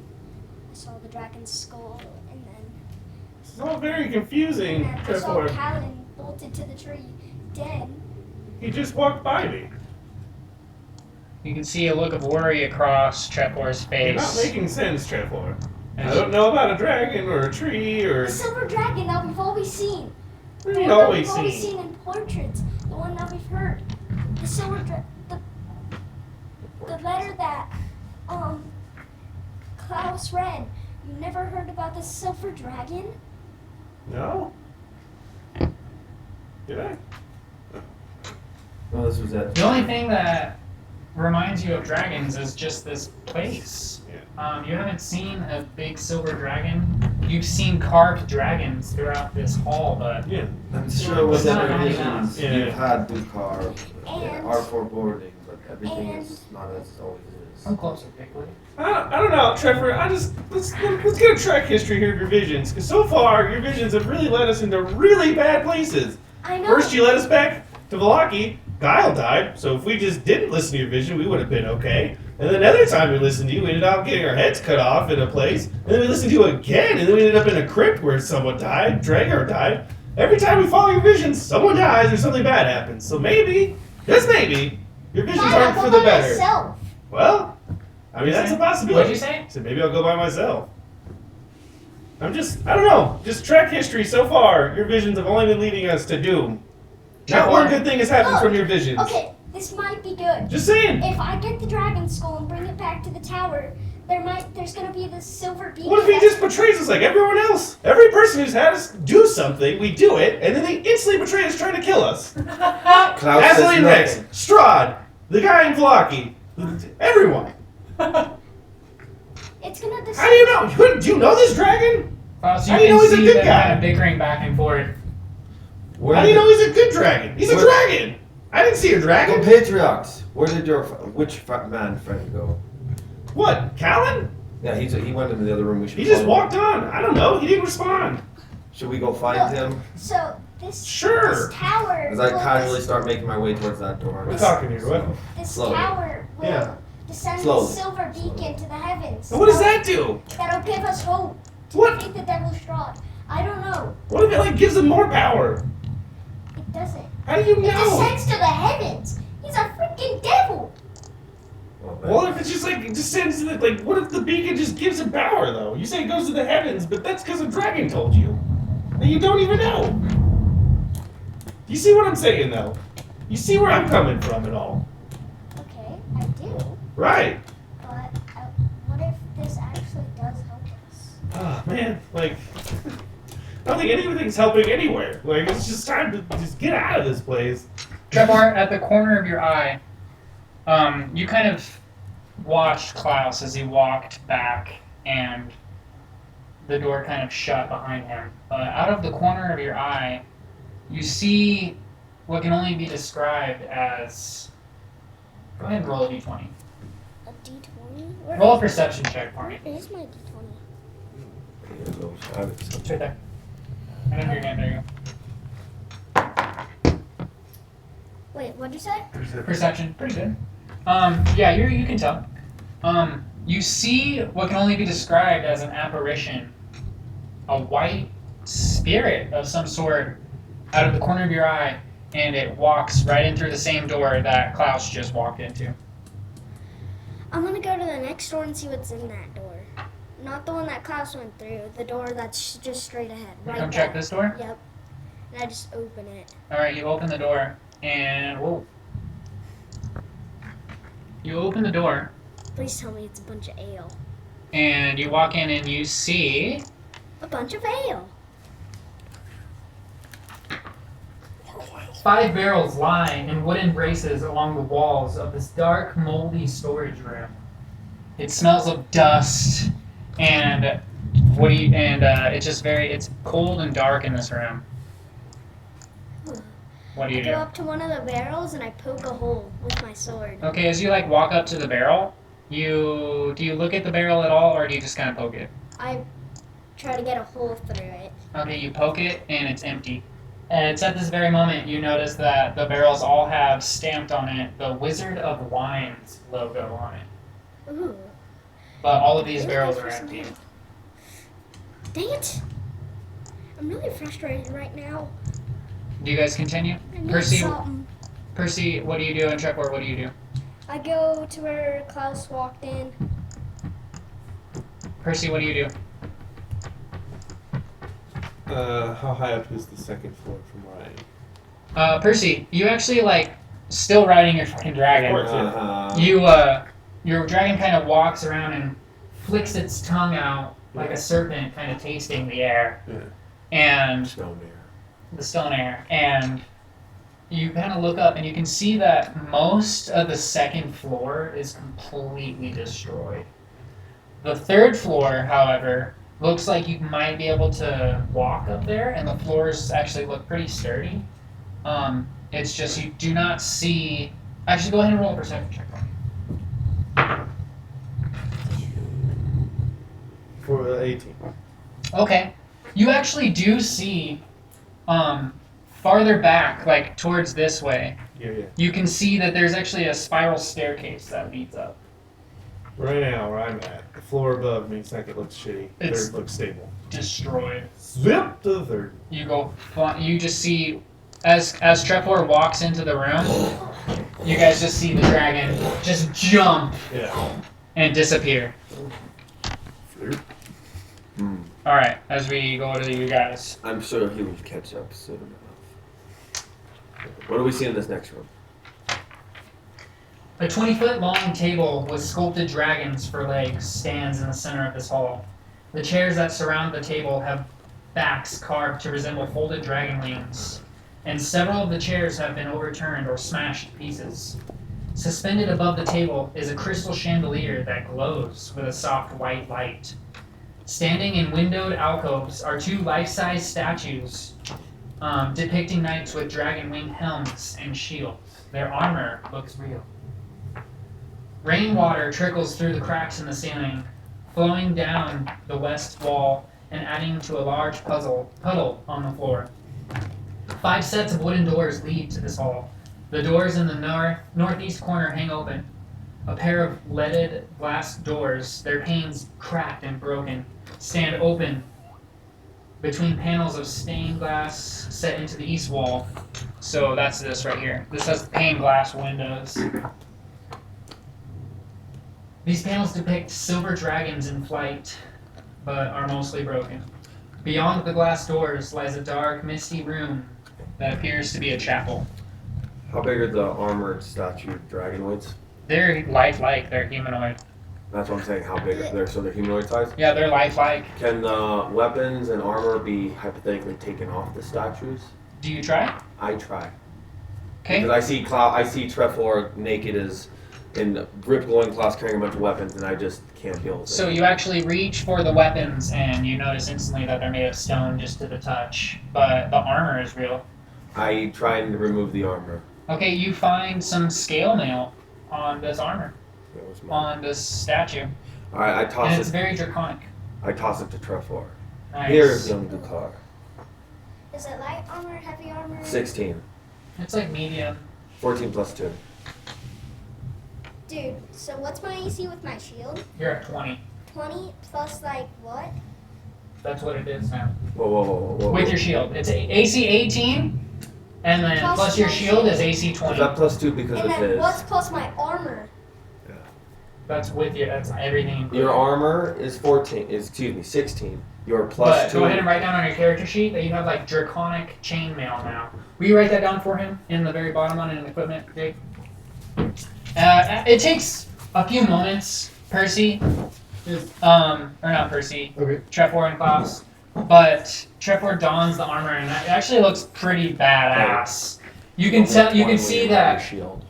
I saw the dragon's skull. And then It's all very confusing, I saw Trevor. Callan bolted to the tree, dead. He just walked by me. You can see a look of worry across Trevor's You're not face. making sense, Trevor. I don't know about a dragon or a tree or. The silver dragon that we've always seen. What The do you one that always we've always see? seen in portraits. The one that we've heard. The silver the letter that Klaus read. You never heard about the silver dragon? No? Did I? No, this was it. The only thing that reminds you of dragons is just this place. You haven't seen a big silver dragon. You've seen carved dragons throughout this hall, but Yeah. I'm sure with It's not other only visions that. you've had good carved And- are foreboding, but everything and- is not as it always is. come closer, Pickly. I don't know, Trevor. Let's get a track history here of your visions, because so far your visions have really led us into really bad places. I know. First, you led us back to Vallaki. Guile died, so if we just didn't listen to your vision, we would have been okay. And then another time we listened to you, we ended up getting our heads cut off in a place. And then we listened to you again, and then we ended up in a crypt where someone died, Dragar died. Every time we follow your visions, someone dies or something bad happens. So maybe, just maybe, your visions Dad, aren't I'll for go the by better. myself. Well, I mean, that's a possibility. What'd you say? So maybe I'll go by myself. I don't know. Just track history so far. Your visions have only been leading us to doom. Not one good thing has happened Look, from your visions. Okay, this might be good. Just saying. If I get the dragon skull and bring it back to the tower, there's gonna be this silver beacon. What if he just betrays us like everyone else? Every person who's had us do something, we do it, and then they instantly betray us trying to kill us. Klaus says Aslan Rex, nothing. Strahd, the guy in Vallaki, everyone. It's gonna How decide. do you know? Do you know this dragon? Klaus, you How do you can know he's a see good them guy? kind of bickering back and forth. Where How do you did- know he's a good dragon? He's a Where- dragon. I didn't see a dragon. Compatriots, where did which man friend go? What? Callan? Yeah, he went into the other room. We should. He just follow. walked on. I don't know. He didn't respond. Should we go find Look, him? So this Sure. this tower. As I will casually start making my way towards that door. We're talking here. What? This Slowly. tower will Yeah. descend Slowly. the silver beacon to the heavens. And what does that do? That'll give us hope to What? defeat the devil's Strahd. I don't know. What if it like gives him more power? It doesn't. How do you It know? descends to the heavens. He's a freaking devil. Well, if it's just like it descends to the like, what if the beacon just gives him power though? You say it goes to the heavens, but that's because a dragon told you, and you don't even know. You see what I'm saying though? You see where I'm coming from at all? Okay, I do. Right? But what if this actually does help us? Oh man, like I don't think anything's helping anywhere. Like it's just time to just get out of this place. Trevor, at the corner of your eye, you kind of watched Klaus as he walked back, and the door kind of shut behind him. Out of the corner of your eye, you see what can only be described as. Go ahead and roll a d20. A D20? Where Roll a perception check for me. is my D20? It's right there. Right under your hand, there you go. Wait, what'd you say? Perception, pretty good. Yeah, you can tell. You see what can only be described as an apparition, a white spirit of some sort, out of the corner of your eye, and it walks right in through the same door that Klaus just walked into. I'm gonna go to the next door and see what's in that door. Not the one that Klaus went through, the door that's just straight ahead. You Right come there. check this door. Yep. And I just open it. Alright, you open the door, and whoa. You open the door, Please tell me it's a bunch of ale. and you walk in and you see A bunch of ale. 5 barrels lie in wooden braces along the walls of this dark, moldy storage room. It smells of dust, and it's cold and dark in this room. What do you I do? go up to one of the barrels and I poke a hole with my sword. Okay, as you walk up to the barrel, do you look at the barrel at all, or do you just kind of poke it? I try to get a hole through it. Okay, you poke it and it's empty. And it's at this very moment you notice that the barrels all have stamped on it the Wizard of Wines logo on it. Ooh. But all of these Really barrels good are for some empty. ale. Dang it! I'm really frustrated right now. Do you guys continue? I need Percy, something. Percy, what do you do? And Trevor, what do you do? I go to where Klaus walked in. Percy, what do you do? How high up is the second floor from where I am? Percy, you actually still riding your fucking dragon. Your dragon kind of walks around and flicks its tongue out like a serpent, kind of tasting the air. Yeah. And Stone air. the stone air, and you kind of look up and you can see that most of the second floor is completely destroyed. The third floor, however, looks like you might be able to walk up there, and the floors actually look pretty sturdy. It's just you do not see. Actually, go ahead and roll a perception check for me. For 18. Okay, you actually do see farther back, towards this way, Yeah. you can see that there's actually a spiral staircase that leads up. Right now, where I'm at, the floor above me, second looks shitty. It's- Third looks stable. Destroyed. Zip to the third. You just see, as Trevor walks into the room, you guys just see the dragon just jump Yeah. and disappear. All right, as we go to you guys. I'm sure he will catch up soon enough. What do we see in this next room? A 20-foot long table with sculpted dragons for legs stands in the center of this hall. The chairs that surround the table have backs carved to resemble folded dragon wings, and several of the chairs have been overturned or smashed to pieces. Suspended above the table is a crystal chandelier that glows with a soft white light. Standing in windowed alcoves are 2 life-size statues depicting knights with dragon-winged helmets and shields. Their armor looks real. Rainwater trickles through the cracks in the ceiling, flowing down the west wall and adding to a large puddle on the floor. 5 sets of wooden doors lead to this hall. The doors in the northeast corner hang open. A pair of leaded glass doors, their panes cracked and broken, stand open between panels of stained glass set into the east wall. So that's this right here. This has pane glass windows. These panels depict silver dragons in flight, but are mostly broken. Beyond the glass doors lies a dark, misty room that appears to be a chapel. How big are the armored statue dragonoids? They're lifelike, they're humanoid. That's what I'm saying. How big are they? So they're humanoid size? Yeah, they're lifelike. Can the weapons and armor be hypothetically taken off the statues? Do you try? I try. Okay. Because I see Trevor naked as in ripped loincloths carrying a bunch of weapons, and I just can't deal with it. So you actually reach for the weapons, and you notice instantly that they're made of stone just to the touch. But the armor is real. I try and remove the armor. Okay, you find some scale mail on this armor, That was mine. on this statue. All right, I toss And it's it. very draconic. I toss it to Trevor. Nice. Here's young Dukar. Is it light armor, heavy armor? 16. It's like medium. 14 plus 2. Dude, so what's my AC with my shield? You're at 20. 20 plus what? That's what it is now. Whoa, whoa, whoa, whoa, whoa. With your shield. It's AC 18, and then plus your my shield is shield. AC 20. Is that plus 2 because And of then his? what's plus my armor? That's with you. That's everything included. Your armor is 16. Your plus But 2. go ahead and write down on your character sheet that you have like Draconic chainmail now. Will you write that down for him in the very bottom on an equipment, Jake? It takes a few moments, Percy. Or not Percy. Okay. Trefor and Klaus. But Trefor dons the armor and it actually looks pretty badass. You can tell. You can see that. Shield.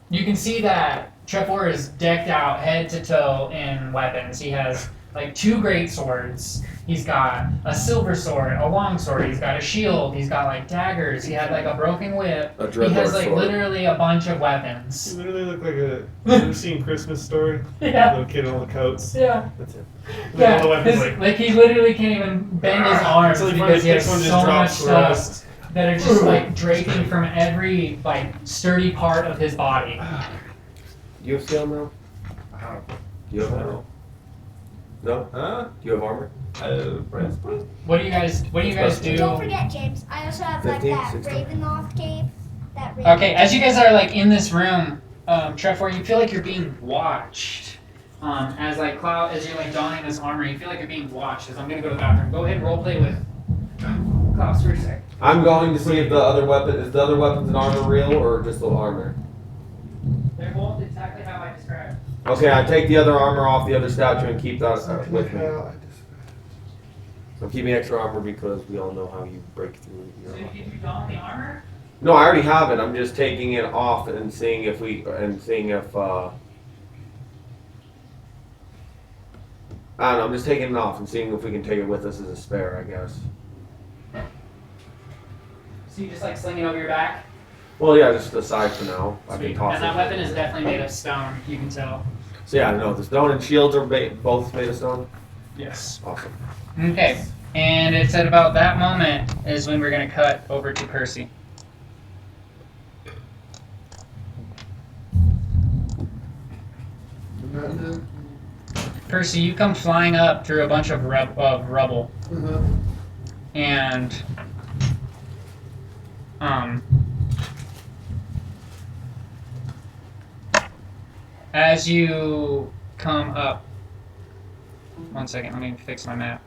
You can see that Trefor is decked out head to toe in weapons. He has like 2 great swords. He's got a silver sword, a long sword. He's got a shield. He's got like daggers. He had like a broken whip. A He has like sword. literally a bunch of You weapons. literally look like You've seen Christmas Story? Yeah. Little kid in all the coats. Yeah. That's it. Yeah. All the weapons Like he literally can't even bend his arms Until he because he finally has picks one, just so much drops the stuff rest. that are just like draping from every like sturdy part of his body. Do you have skill now? Do you have armor? No? Huh? Do you have armor? Breastplate? What do you guys do? Don't forget, James. I also have like 15, that 16. Ravenloft cape. Okay, as you guys are like in this room, Trefor, you feel like you're being watched. As like Cloud, as you're like donning this armor, you feel like you're being watched. As I'm gonna go to the bathroom. Go ahead and roleplay with Klaus for a sec. I'm going to see if the other weapons and armor real or just the armor. They're both exactly how I described. Okay, I take the other armor off the other statue and keep that with me. I'm keeping extra armor because we all know how you break through your So armor. did you don the armor? No, I already have it. I'm just taking it off and seeing if I don't know, I'm just taking it off and seeing if we can take it with us as a spare, I guess. So you just like sling it over your back? Well, yeah, just aside for now. I Sweet. can toss And that it. weapon is definitely made of stone, you can tell. So yeah, no, the stone and shields are both made of stone. Yes. Awesome. Okay. And it's at about that moment is when we're gonna cut over to Percy. Percy, you come flying up through a bunch of rubble, and as you come up, one second, let me fix my map.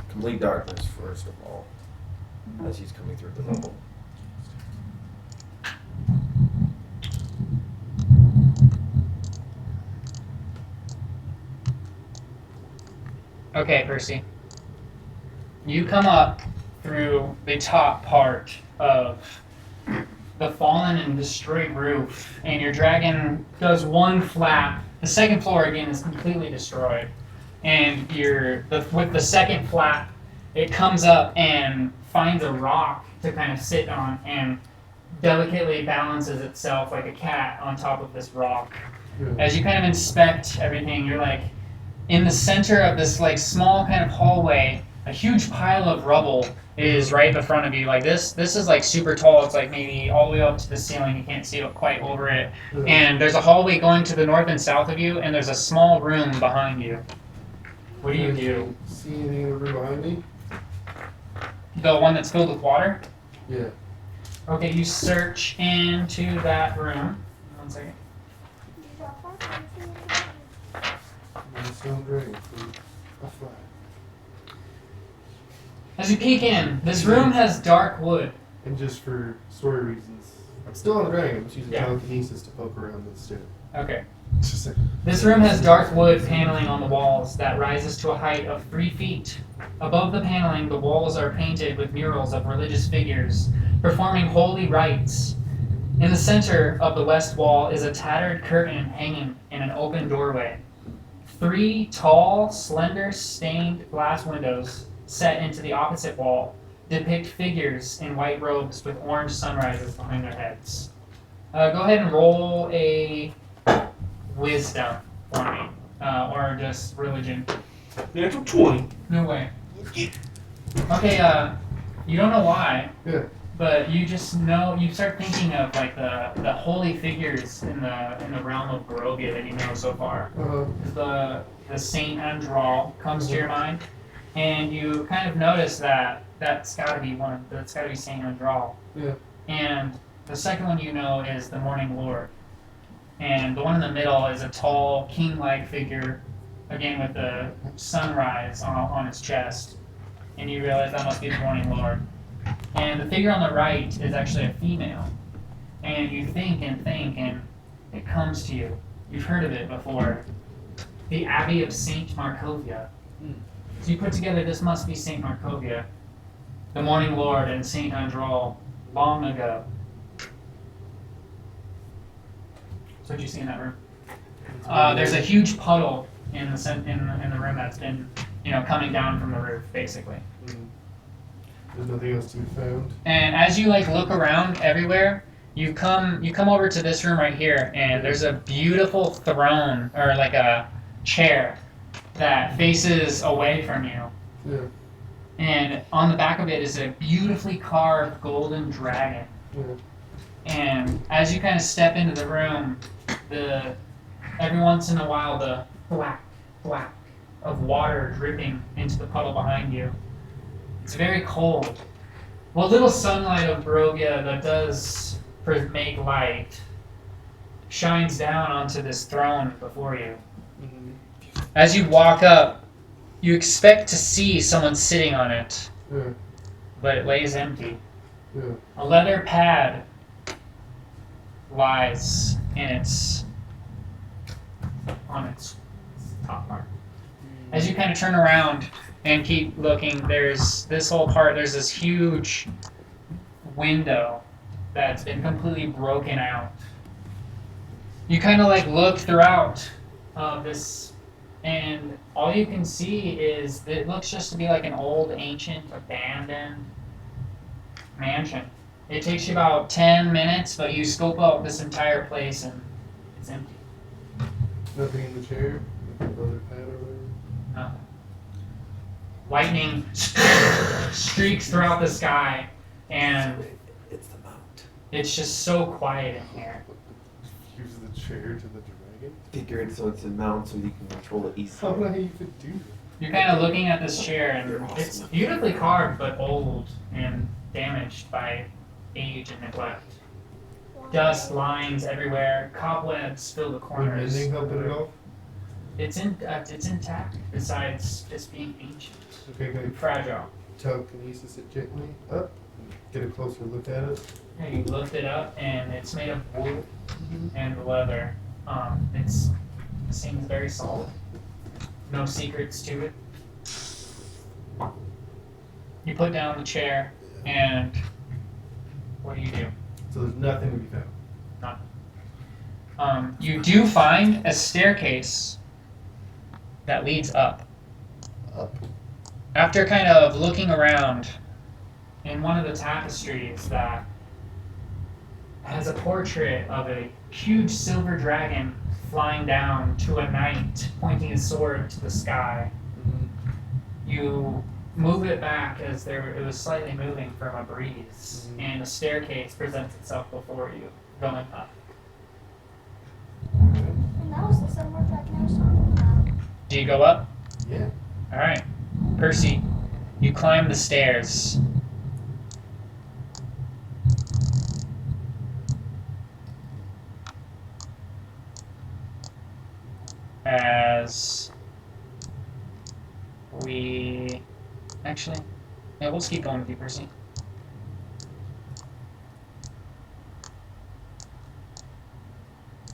Complete darkness, first of all, as he's coming through the rubble. Okay, Percy. You come up through the top part of the fallen and destroyed roof, and your dragon does one flap. The second floor again is completely destroyed, and with the second flap, it comes up and finds a rock to kind of sit on, and delicately balances itself like a cat on top of this rock. As you kind of inspect everything, you're like in the center of this like small kind of hallway. A huge pile of rubble is right in front of you. Like this is like super tall. It's like maybe all the way up to the ceiling. You can't see it quite over it. And there's a hallway going to the north and south of you, and there's a small room behind you. What do you do? See anything in the room behind me? The one that's filled with water? Yeah. Okay, you search into that room. One second. Stone dragon fruit. A flag. As you peek in, this room has dark wood. And just for story reasons, I'm still on the dragon. I'm just using Yeah. telekinesis to poke around with the stick. Okay. It's just like, This room has dark wood paneling on the walls that rises to a height of 3 feet. Above the paneling, the walls are painted with murals of religious figures performing holy rites. In the center of the west wall is a tattered curtain hanging in an open doorway. 3 tall, slender, stained glass windows set into the opposite wall depict figures in white robes with orange sunrises behind their heads. Go ahead and roll a wisdom for me, or just religion. natural 20. No way. Okay, you don't know why, Yeah. But you just know, you start thinking of like the holy figures in the realm of Barovia that you know so far. The Saint Andral comes to your mind, and you kind of notice that that's got to be Saint Andral. Yeah. And the second one you know is the Morning Lord, and the one in the middle is a tall king-like figure, again with the sunrise on his chest, and you realize that must be the Morning Lord. And the figure on the right is actually a female. And you think, and it comes to you. You've heard of it before. The Abbey of St. Markovia. So you put together, this must be St. Markovia, the Morning Lord, and St. Andral long ago. So what you see in that room? There's a huge puddle in the room that's been, coming down from the roof, basically. There's nothing else to be found. And as you look around everywhere, you come over to this room right here, and there's a beautiful throne or a chair that faces away from you. Yeah. And on the back of it is a beautifully carved golden dragon. Yeah. And as you kind of step into the room, every once in a while the thwack, thwack of water dripping into the puddle behind you. It's very cold. What little sunlight of Barovia that does make light shines down onto this throne before you. As you walk up, you expect to see someone sitting on it, but it lays empty. A leather pad lies on its top part. As you kind of turn around and keep looking, there's this whole part, there's this huge window that's been completely broken out. You kind of look throughout this, and all you can see is that it looks just to be an old, ancient, abandoned mansion. It takes you about 10 minutes, but you scope out this entire place and it's empty. Nothing in the chair? Another pad or whatever? Nothing. Lightning streaks throughout the sky, and It's the mount. it's just so quiet in here. Use the chair to the dragon? Figure it so it's a mount so you can control it How easily. would I even do that? You're kind of looking at this chair, and it's beautifully carved, but old and damaged by age and neglect. Dust lines everywhere, cobwebs fill the Would corners. mending help it at all? It's intact, besides just being ancient, Okay, good. fragile. Telekinesis it gently up. Get a closer look at it. Yeah, you lift it up, and it's made of wood and leather. It seems very solid. No secrets to it. You put down the chair, and what do? So there's nothing to be found. Nothing. You do find a staircase that leads up. Up. After kind of looking around, in one of the tapestries that has a portrait of a huge silver dragon flying down to a knight pointing his sword to the sky. You move it back as it was slightly moving from a breeze, and a staircase presents itself before you, going up. And that was the silver dragon I was talking about. Do you go up? Yeah. All right, Percy, you climb the stairs. As we actually, yeah, we'll just keep going with you, Percy.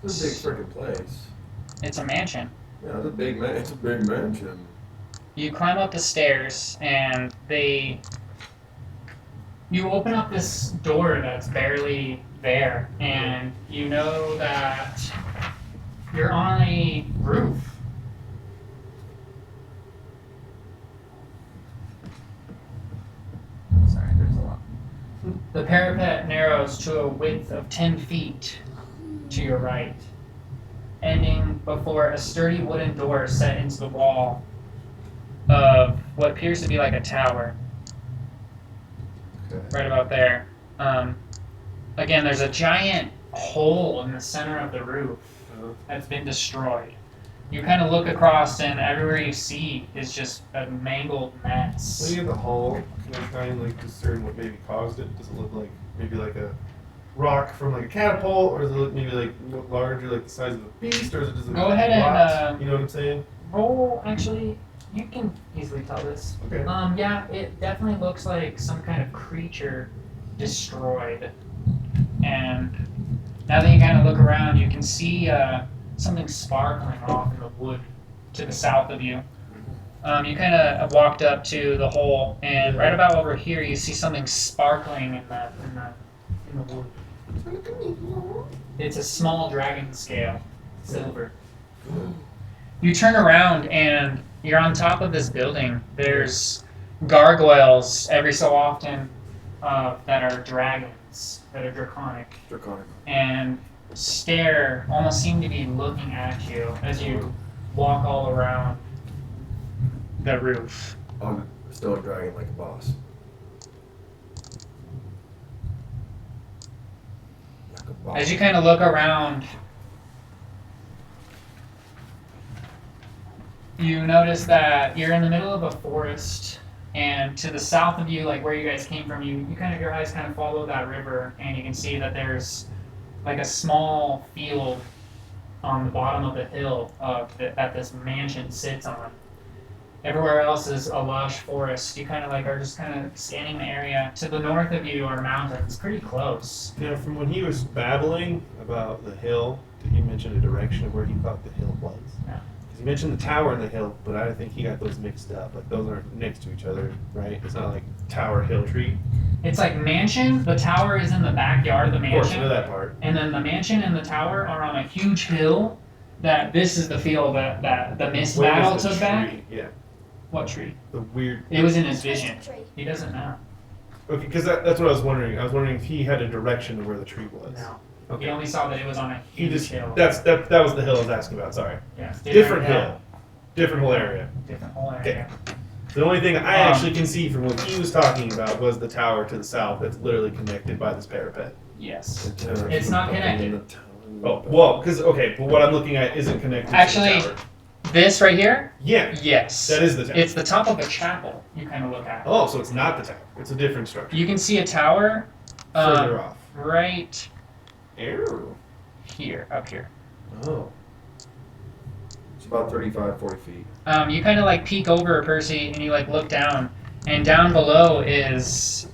It's a big freaking place. It's a mansion. Yeah, it's a big mansion. You climb up the stairs, and you open up this door that's barely there, and you know that you're on a roof. Sorry, there's a lot. The parapet narrows to a width of 10 feet to your right, ending before a sturdy wooden door set into the wall of what appears to be like a tower. Okay. Right about there. Again, there's a giant hole in the center of the roof that's been destroyed. You kind of look across, and everywhere you see is just a mangled mess. Looking at the hole, can I try and like discern what maybe caused it? Does it look like maybe like a rock from like a catapult, or does it look maybe like larger, like the size of a beast, or is it just Go ahead and you know what I'm saying? roll. Actually, you can easily tell this. Okay. Yeah, it definitely looks like some kind of creature destroyed. And now that you kind of look around, you can see something sparkling off in the wood to the south of you. You kind of walked up to the hole, and right about over here, you see something sparkling in the wood. It's a small dragon scale, silver. You turn around, and you're on top of this building. There's gargoyles every so often that are dragons, that are draconic. Draconic. And stare, almost seem to be looking at you as you walk all around the roof. I'm still a dragon like a boss. Like a boss. As you kind of look around, you notice that you're in the middle of a forest, and to the south of you, like where you guys came from, you kind of, your eyes kind of follow that river, and you can see that there's like a small field on the bottom of the hill that this mansion sits on. Everywhere else is a lush forest. You kind of like are just kind of scanning the area. To the north of you are mountains, pretty close. Now, from when he was babbling about the hill, did he mention a direction of where he thought the hill was? No. Because he mentioned the tower and the hill, but I think he got those mixed up. Like those aren't next to each other, right? It's not like tower, hill, tree. It's like mansion. The tower is in the backyard of the Of course, I mansion. know that part. And then the mansion and the tower are on a huge hill. That this is the field that the mist Where battle was the took back. tree? Yeah, What tree? the weird. It was in his vision. Tree. He doesn't know. Okay, because that's what I was wondering. I was wondering if he had a direction of where the tree was. No. Okay. He only saw that it was on a He huge just hill. that was the hill I was asking about. Sorry. Yeah, Different hill, different whole area. Different whole area. The only thing I actually can see from what he was talking about was the tower to the south that's literally connected by this parapet. Yes. It's not connected. Oh, well, because, okay, but what I'm looking at isn't connected Actually, to the tower. This right here? Yeah, Yes. that is the tower. It's the top of a chapel you kind of look at. Oh, so it's not the tower. It's a different structure. You can see a tower Further off. right Arrow. here, up here. Oh. It's about 35, 40 feet. You kind of like peek over, Percy, and you like look down, and down below is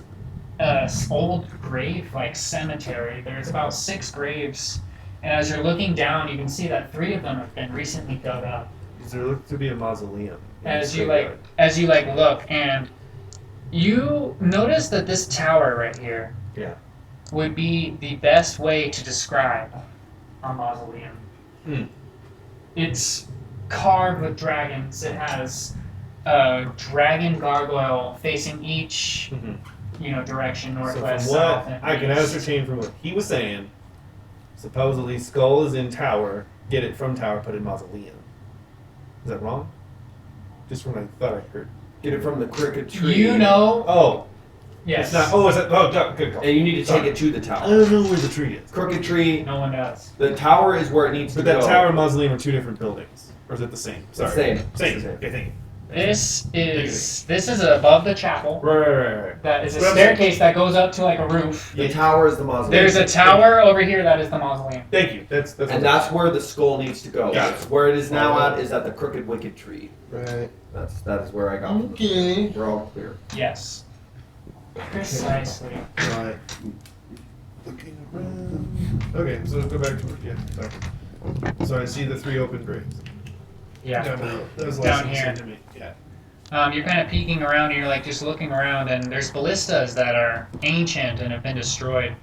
a old grave, like cemetery. There's about 6 graves, and as you're looking down, you can see that 3 of them have been recently dug up. Does there look to be a mausoleum? in As this you graveyard? look, and you notice that this tower right here Yeah. would be the best way to describe a mausoleum. Hmm. It's carved with dragons. It has a dragon gargoyle facing each, direction, So from northwest, what south, and I can east. ascertain from what he was saying, supposedly skull is in tower, get it from tower, put in mausoleum. Is that wrong? Just from what I thought I heard. Get it from the cricket tree. You know, Oh, yes. it's not. Oh, is that? Oh, good call. And you need to take Sorry. it to the I tower. don't know where the tree is. Crooked tree. No one does. The tower is where it needs But to that go. tower and mausoleum are 2 different buildings, or is it the same? Sorry. Same. Same. It's the same. Okay, thank you. This is above the chapel. Right. That is a Well, staircase that goes up to like a roof. The tower is the mausoleum. There's a tower over here that is the mausoleum. Thank you. That's. And that's where the skull needs to go. Got it. Where it is now at is at the crooked wicked tree. right. That is where I got from. Okay. We're all clear. Yes. Precisely. Right. Looking around. Okay, so let's go back to it. Yeah. Sorry. So I see the 3 open graves. Yeah. Down below. That was Down last thing you here. said to me. Yeah. You're kind of peeking around and you're like just looking around, and there's ballistas that are ancient and have been destroyed.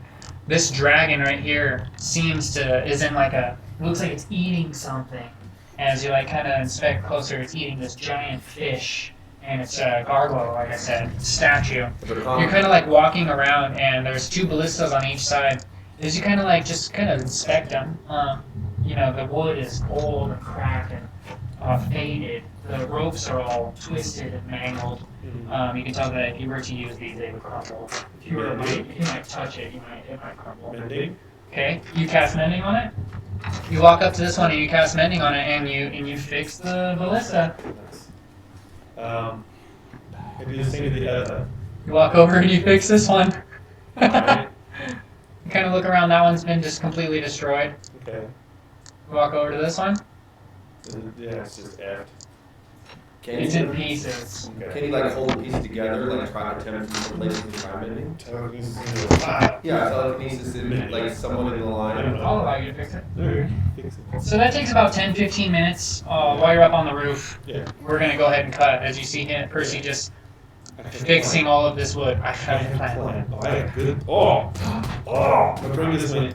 This dragon right here is in like looks like it's eating something. As you like kind of inspect closer, it's eating this giant fish, and it's a gargoyle, like I said, statue. You're kind of like walking around, and there's 2 ballistas on each side. As you kind of like just kind of inspect them, the wood is old and cracked and faded. The ropes are all twisted and mangled. You can tell that if you were to use these, they would crumble. If you might touch it, it might crumble. Mending. Okay, you cast mending on it. You walk up to this one and you cast mending on it, and you fix the ballista. I do the same to the other. You walk over and you fix this one. Alright. You kind of look around. That one's been just completely destroyed. Okay. You walk over to this one. Yeah, it's just F. It's in pieces. Can you like hold the pieces together, like try to attempt to replace the time ending? Telekinesis. Yeah, telekinesis in like someone in the line. I'll allow you to fix it. Alright, fix it. So that takes about 10-15 minutes while you're up on the roof. Yeah. We're going to go ahead and cut as you see him, Percy just fixing all of this wood. I have a plan. Oh, I have good. Oh! I'll bring this one.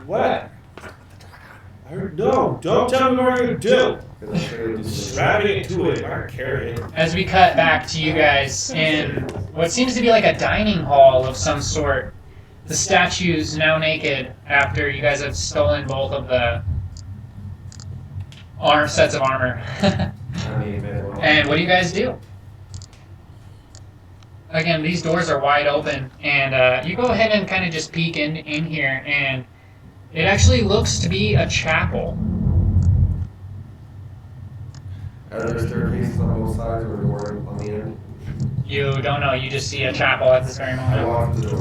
What? No, don't tell me what I'm going to do. Strapping it to it, or carry it. As we cut back to you guys in what seems to be like a dining hall of some sort, the statue's now naked after you guys have stolen both of the sets of armor. And what do you guys do? Again, these doors are wide open, and you go ahead and kind of just peek in here, and it actually looks to be a chapel. Are there staircases on both sides or a door on the end? You don't know, you just see a chapel at this very I moment. walked the door.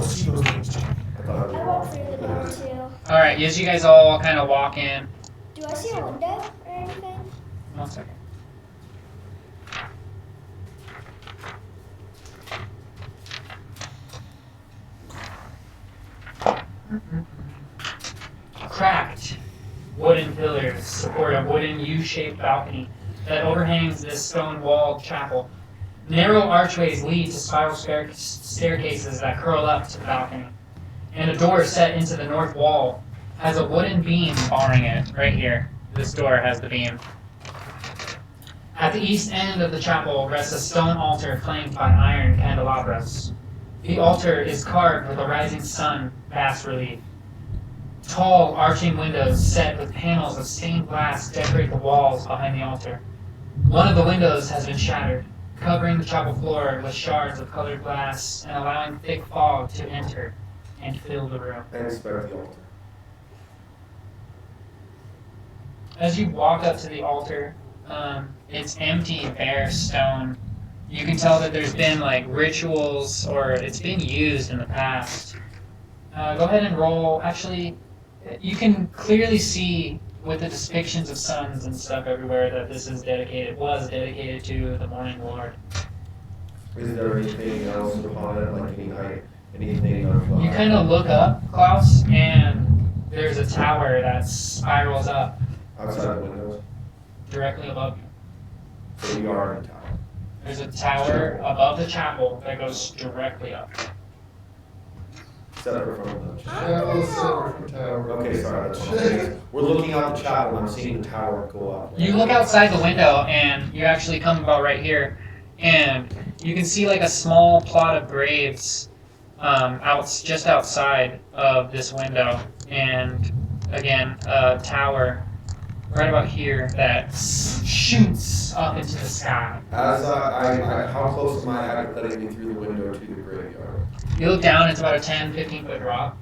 I walk through the door too. Alright, as you guys all kind of walk in. Do I see a window or anything? 1 second. Cracked wooden pillars support a wooden U-shaped balcony that overhangs this stone-walled chapel. Narrow archways lead to spiral staircases that curl up to the balcony. And a door set into the north wall has a wooden beam barring it, right here. This door has the beam. At the east end of the chapel rests a stone altar flanked by iron candelabras. The altar is carved with a rising sun bas relief. Tall, arching windows set with panels of stained glass decorate the walls behind the altar. One of the windows has been shattered, covering the chapel floor with shards of colored glass and allowing thick fog to enter and fill the room. And inspect the altar. As you walk up to the altar, it's empty, bare stone. You can tell that there's been like rituals or it's been used in the past. Go ahead and roll. Actually, you can clearly see with the depictions of suns and stuff everywhere that this was dedicated to the Morning Lord. Is there anything else upon it, like anything of... You kind of look up, Klaus, and there's a tower that spirals up outside the windows? directly above you. So we are in a tower. There's a tower above the chapel that goes directly up. Separate from the Tower. Okay, sorry. We're looking out the chapel and I'm seeing the tower go up. You look outside the window and you actually come about right here, and you can see like a small plot of graves just outside of this window, and again a tower right about here that shoots up into the sky. As how close am I hypothetically through the window to the graveyard? You look down, it's about a 10-15 foot drop.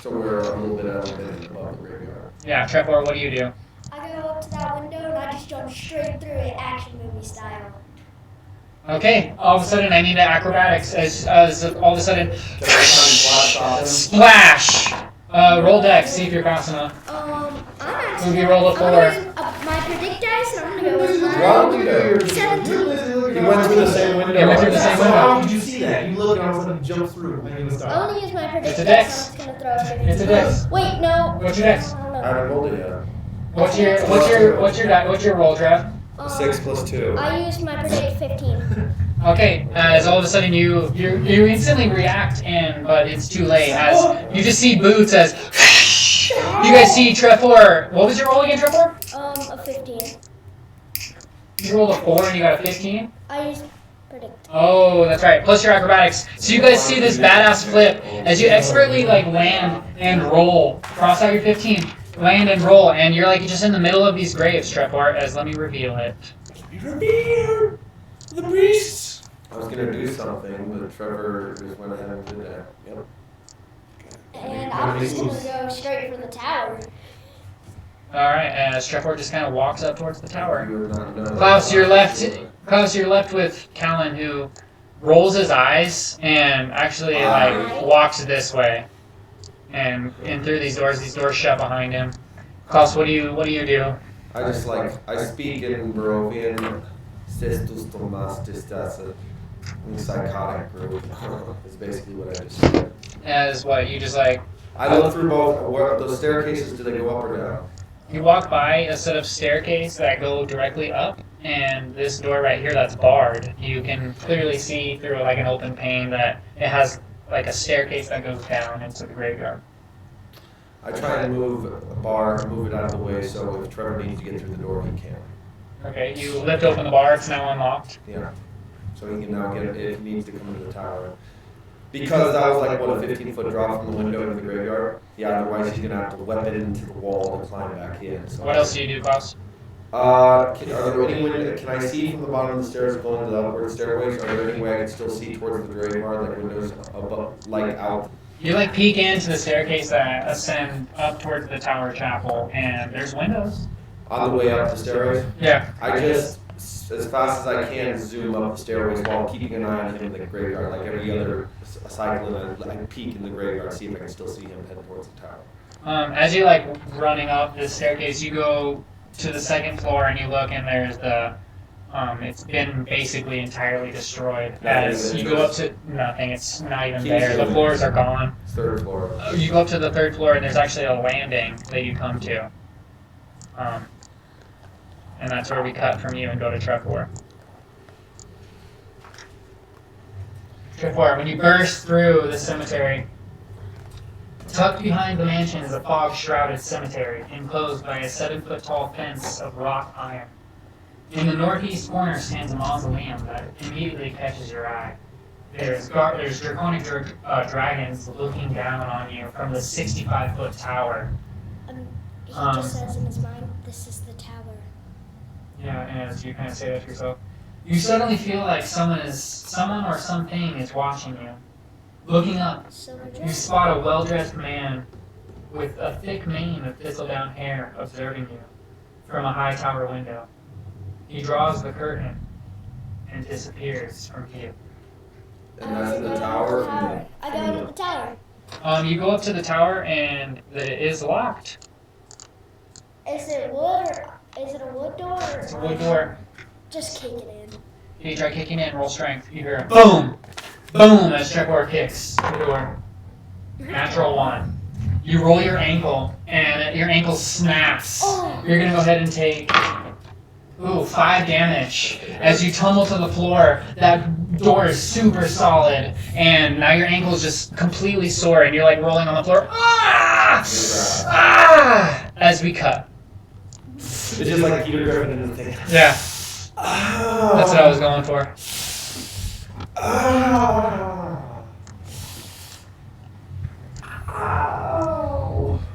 So we're a little bit elevated above the graveyard. Yeah, Trevor, what do you do? I go up to that window and I just jump straight through it, action movie style. Okay, all of a sudden I need an acrobatics as all of a sudden Can I blast off him? splash! Roll dex, see if you're fast enough. I'm actually. Maybe roll a I'm gonna 4. use, my predict dice, and I'm gonna go with Why don't you do? 17. You went through the same window. Yeah, went through the same So window. how did you see that? You looked and all of a sudden jump through. I didn't I stop. want to use my predict It's a dice, dex. so I'm just gonna throw everything. It's a dex. Wait, no. What's your dex? I don't I know. haven't rolled it yet. What's your roll, Trev? 6 plus 2. I used my predict 15. Okay, as all of a sudden you instantly react, but it's too late. As you just see boots as you guys see Trevor. What was your roll again, Trevor? A 15. You rolled a 4 and you got a 15. I used predict. Oh, that's right. Plus your acrobatics. So you guys see this badass flip as you expertly like land and roll. Cross out your 15. Land and roll, and you're like just in the middle of these graves, Trevor. As let me reveal it. The priests! I was gonna do something, but Trevor just went ahead and did that. Yep. And I'm just gonna go straight for the tower. Alright, Strepor just kind of walks up towards the tower. You would not know. Klaus, you're left with Callan, who rolls his eyes and actually like walks this way, and in through these doors shut behind him. Klaus, what do you do? I speak in Barovian. Cestus Tomastis, that's a psychotic group. Is basically what I just said. As what you just like. I look through both. What those staircases? Do they go up or down? You walk by a set of staircases that go directly up, and this door right here that's barred. You can clearly see through like an open pane that it has like a staircase that goes down into the graveyard. I try and move a bar, move it out of the way, so if Trevor needs to get through the door, he can. Okay, you lift open the bar. It's now unlocked. Yeah. So he can now get it if he needs to come into the tower. Because that was like, what, a 15-foot drop from the window into the graveyard? Yeah, otherwise he's going to have to web it into the wall to climb back in. So What else do you do, Klaus? are there any windows, can I see from the bottom of the stairs going to the upward stairways? Are there any way I can still see towards the graveyard, like windows above, like out? You like peek into the staircase that ascend up towards the tower chapel, and there's windows. On the way up the stairways? Yeah. I just, as fast as I can, zoom up the stairways while keeping an eye on him in the graveyard, like every other cycle, and I peek in the graveyard, see if I can still see him heading towards the tower. As you like running up the staircase, you go to the second floor and you look, and there's the it's been basically entirely destroyed. As you go up to nothing, it's not even there. The floors are gone. Third floor. You go up to the third floor, and there's actually a landing that you come to. And that's where we cut from you and go to Trevor. Trevor, when you burst through the cemetery, tucked behind the mansion is a fog-shrouded cemetery, enclosed by a 7-foot-tall fence of wrought iron. In the northeast corner stands a mausoleum that immediately catches your eye. There's draconic dragons looking down on you from the 65-foot tower. He just says in his mind, "This is the tower." Yeah, and as you kind of say that to yourself, you suddenly feel like someone or something is watching you. Looking up, you spot a well-dressed man with a thick mane of thistledown hair observing you from a high tower window. He draws the curtain and disappears from view. And that's in the tower? I go into the tower. You go up to the tower, and it is locked. Is it wood or is it a wood door? It's a wood door. Just kick it in. You try kicking in, roll strength. You hear a boom! Boom! As Trevor kicks the door. Natural 1. You roll your ankle, and your ankle snaps. You're going to go ahead and take 5 damage. As you tumble to the floor, that door is super solid, and now your ankle is just completely sore, and you're like rolling on the floor. Ah! Ah! As we cut. It's just like Peter Griffin in the thing. Yeah. That's what I was going for.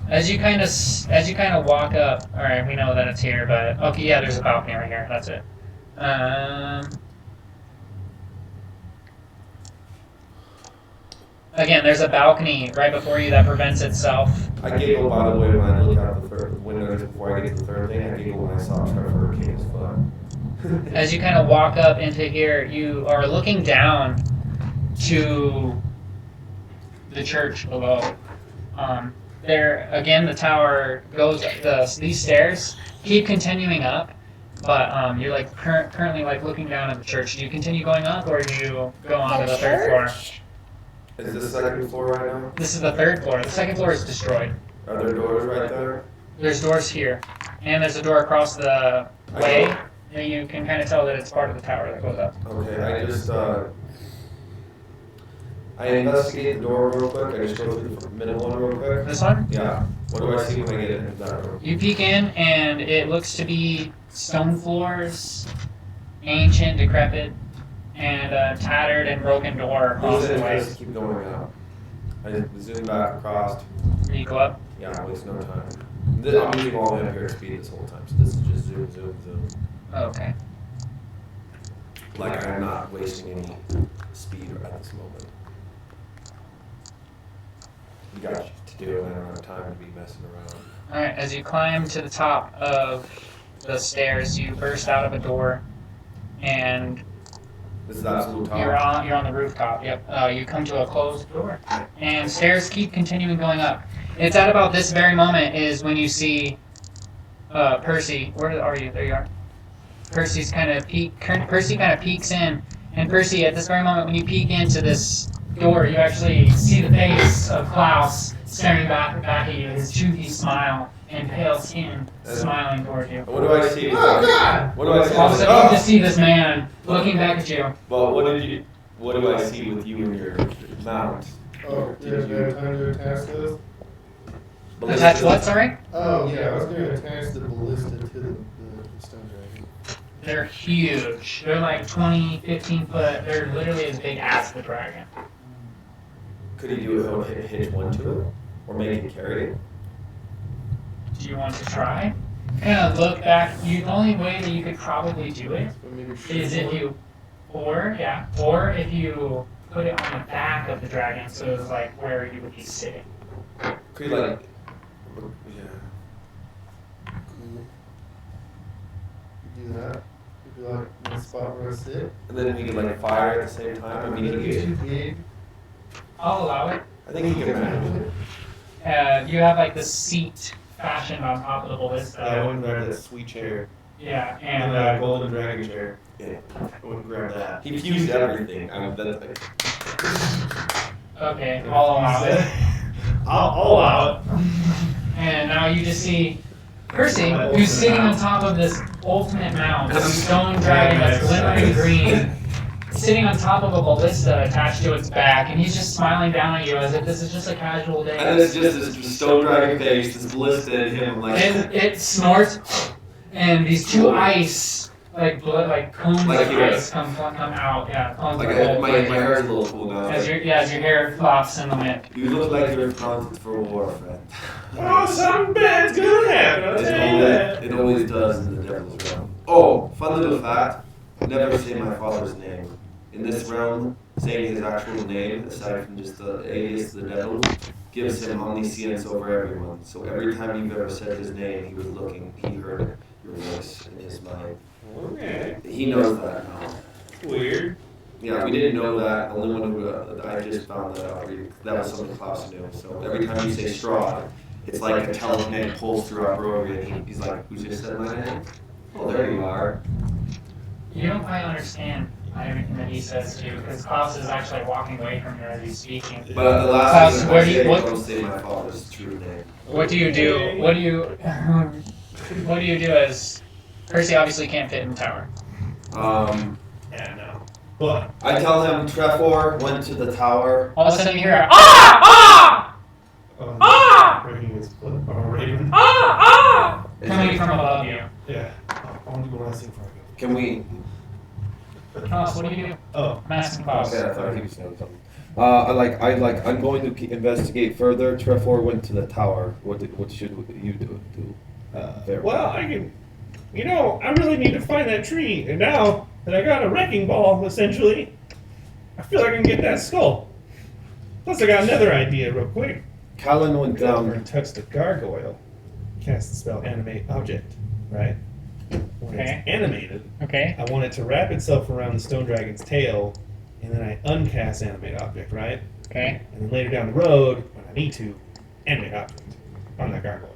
As you kind of walk up, all right, we know that it's here, but okay, yeah, there's a balcony right here. That's it. Again, there's a balcony right before you that prevents itself. I giggle, by the way, when I look out the third windows before I get to the third thing. I giggle when I saw Trevor kick his foot. As you kind of walk up into here, you are looking down to the church below. There again, the tower goes. These stairs keep continuing up, but you're like currently like looking down at the church. Do you continue going up, or do you go on to the third floor? Is this the second floor right now? This is the third floor. The second floor is destroyed. Are there doors right there? There's doors here, and there's a door across the way. And you can kind of tell that it's part of the tower that goes up. Okay, I investigate the door real quick. I just go through the middle one real quick. This one? Yeah. What do I see when I get into that room? You peek in, and it looks to be stone floors, ancient, decrepit, and a tattered and broken door across the way. Just keep going out. I just zoom back across. You go up. Yeah, waste no time. I'm using all the impaired speed this whole time, so this is just zoom, zoom, zoom. Okay. Like I'm not wasting any speed at this moment. You got shit to do, and I don't have time to be messing around. Alright, as you climb to the top of the stairs, you burst out of a door, and This is absolute top. you're on the rooftop. Yep. You come to a closed door, and stairs keep continuing going up. It's at about this very moment is when you see Percy. Where are you? There you are. Percy kind of peeks in, and Percy, at this very moment when you peek into this door, you actually see the face of Klaus staring back at you, his toothy smile and pale skin smiling toward you. What do I see? Oh God! What do I see? All of a sudden, you just see this man looking back at you. Well, what do I see with you and your mount? Oh, did you have time to attach this? Attach what, sorry? Oh, yeah, I was going to attach the ballista to the stone dragon. They're huge. They're like 20, 15 foot. They're literally as big as the dragon. Could he do a hitch one to it? Or make it carry it? Do you want to try? Kind of look back. The only way that you could probably do it is if you, or if you put it on the back of the dragon, so it's like where you would be sitting. Could you like, Do that. Could be like in the spot where I sit. and then we could like fire at the same time immediately? Too big. I'll allow it. I think he can manage it. You have like the seat fashioned on top of the ballista. I wouldn't grab that sweet chair. Yeah, And and golden dragon chair. Yeah. I wouldn't grab that. He fused everything. That's like, okay, I'll allow it. I'll allow it. And now you just see Percy, who's sitting on top of this ultimate mount, a stone dragon that's glimmering green, sitting on top of a ballista attached to its back, and he's just smiling down at you as if this is just a casual day. and then it's just this stone dragon face, this ballista, and him like. And it snorts, and these two ice, like blood, like cones Like of here. ice come out. Yeah, cones Like of my gold. hair's a little cool now. As your hair flops in the wind. You look like you're prompted for war, friend. Oh, something bad's gonna happen, I'll tell you that. It always does in the devil's realm. Oh, fun little fact. Never say my father's name. In this realm, saying his actual name, aside from just the alias the devil, gives him omniscience over everyone. So every time you've ever said his name, he was looking, he heard your voice in his mind. Okay. He knows that now. Weird. Yeah, we didn't know that. The only one who I just found that out. That was something Klaus knew. So every time you say Strahd, it's like a telekinetic pulse throughout Barovia, and he's like, "Who just said my name? Oh, there you are." You don't quite understand everything that he says to you, because Klaus is actually walking away from you as he's speaking. But the last Klaus, thing where I do you- say, what- don't say my father's true name. What do you do? What do you do as Percy obviously can't fit in the tower? Yeah, no. But I tell him Trefor went to the tower. All of a sudden you hear ah! breaking his foot or raven. Coming from above you. Yeah. I want to do one last thing before I go. Can we? Klaus, what do you do? Oh. I'm asking Klaus. Okay, I thought he was saying something. I'm going to investigate further. Trefor went to the tower. What should you do? There. Well, I can. You know, I really need to find that tree, and now that I got a wrecking ball, essentially, I feel like I can get that skull. Plus, I got another idea, real quick. Callan went Over down. and touch the gargoyle. Cast the spell animate object, right? When Okay. it's animated, Okay. I want it to wrap itself around the stone dragon's tail, and then I uncast animate object, right? Okay. And then later down the road, when I need to, animate object on that gargoyle.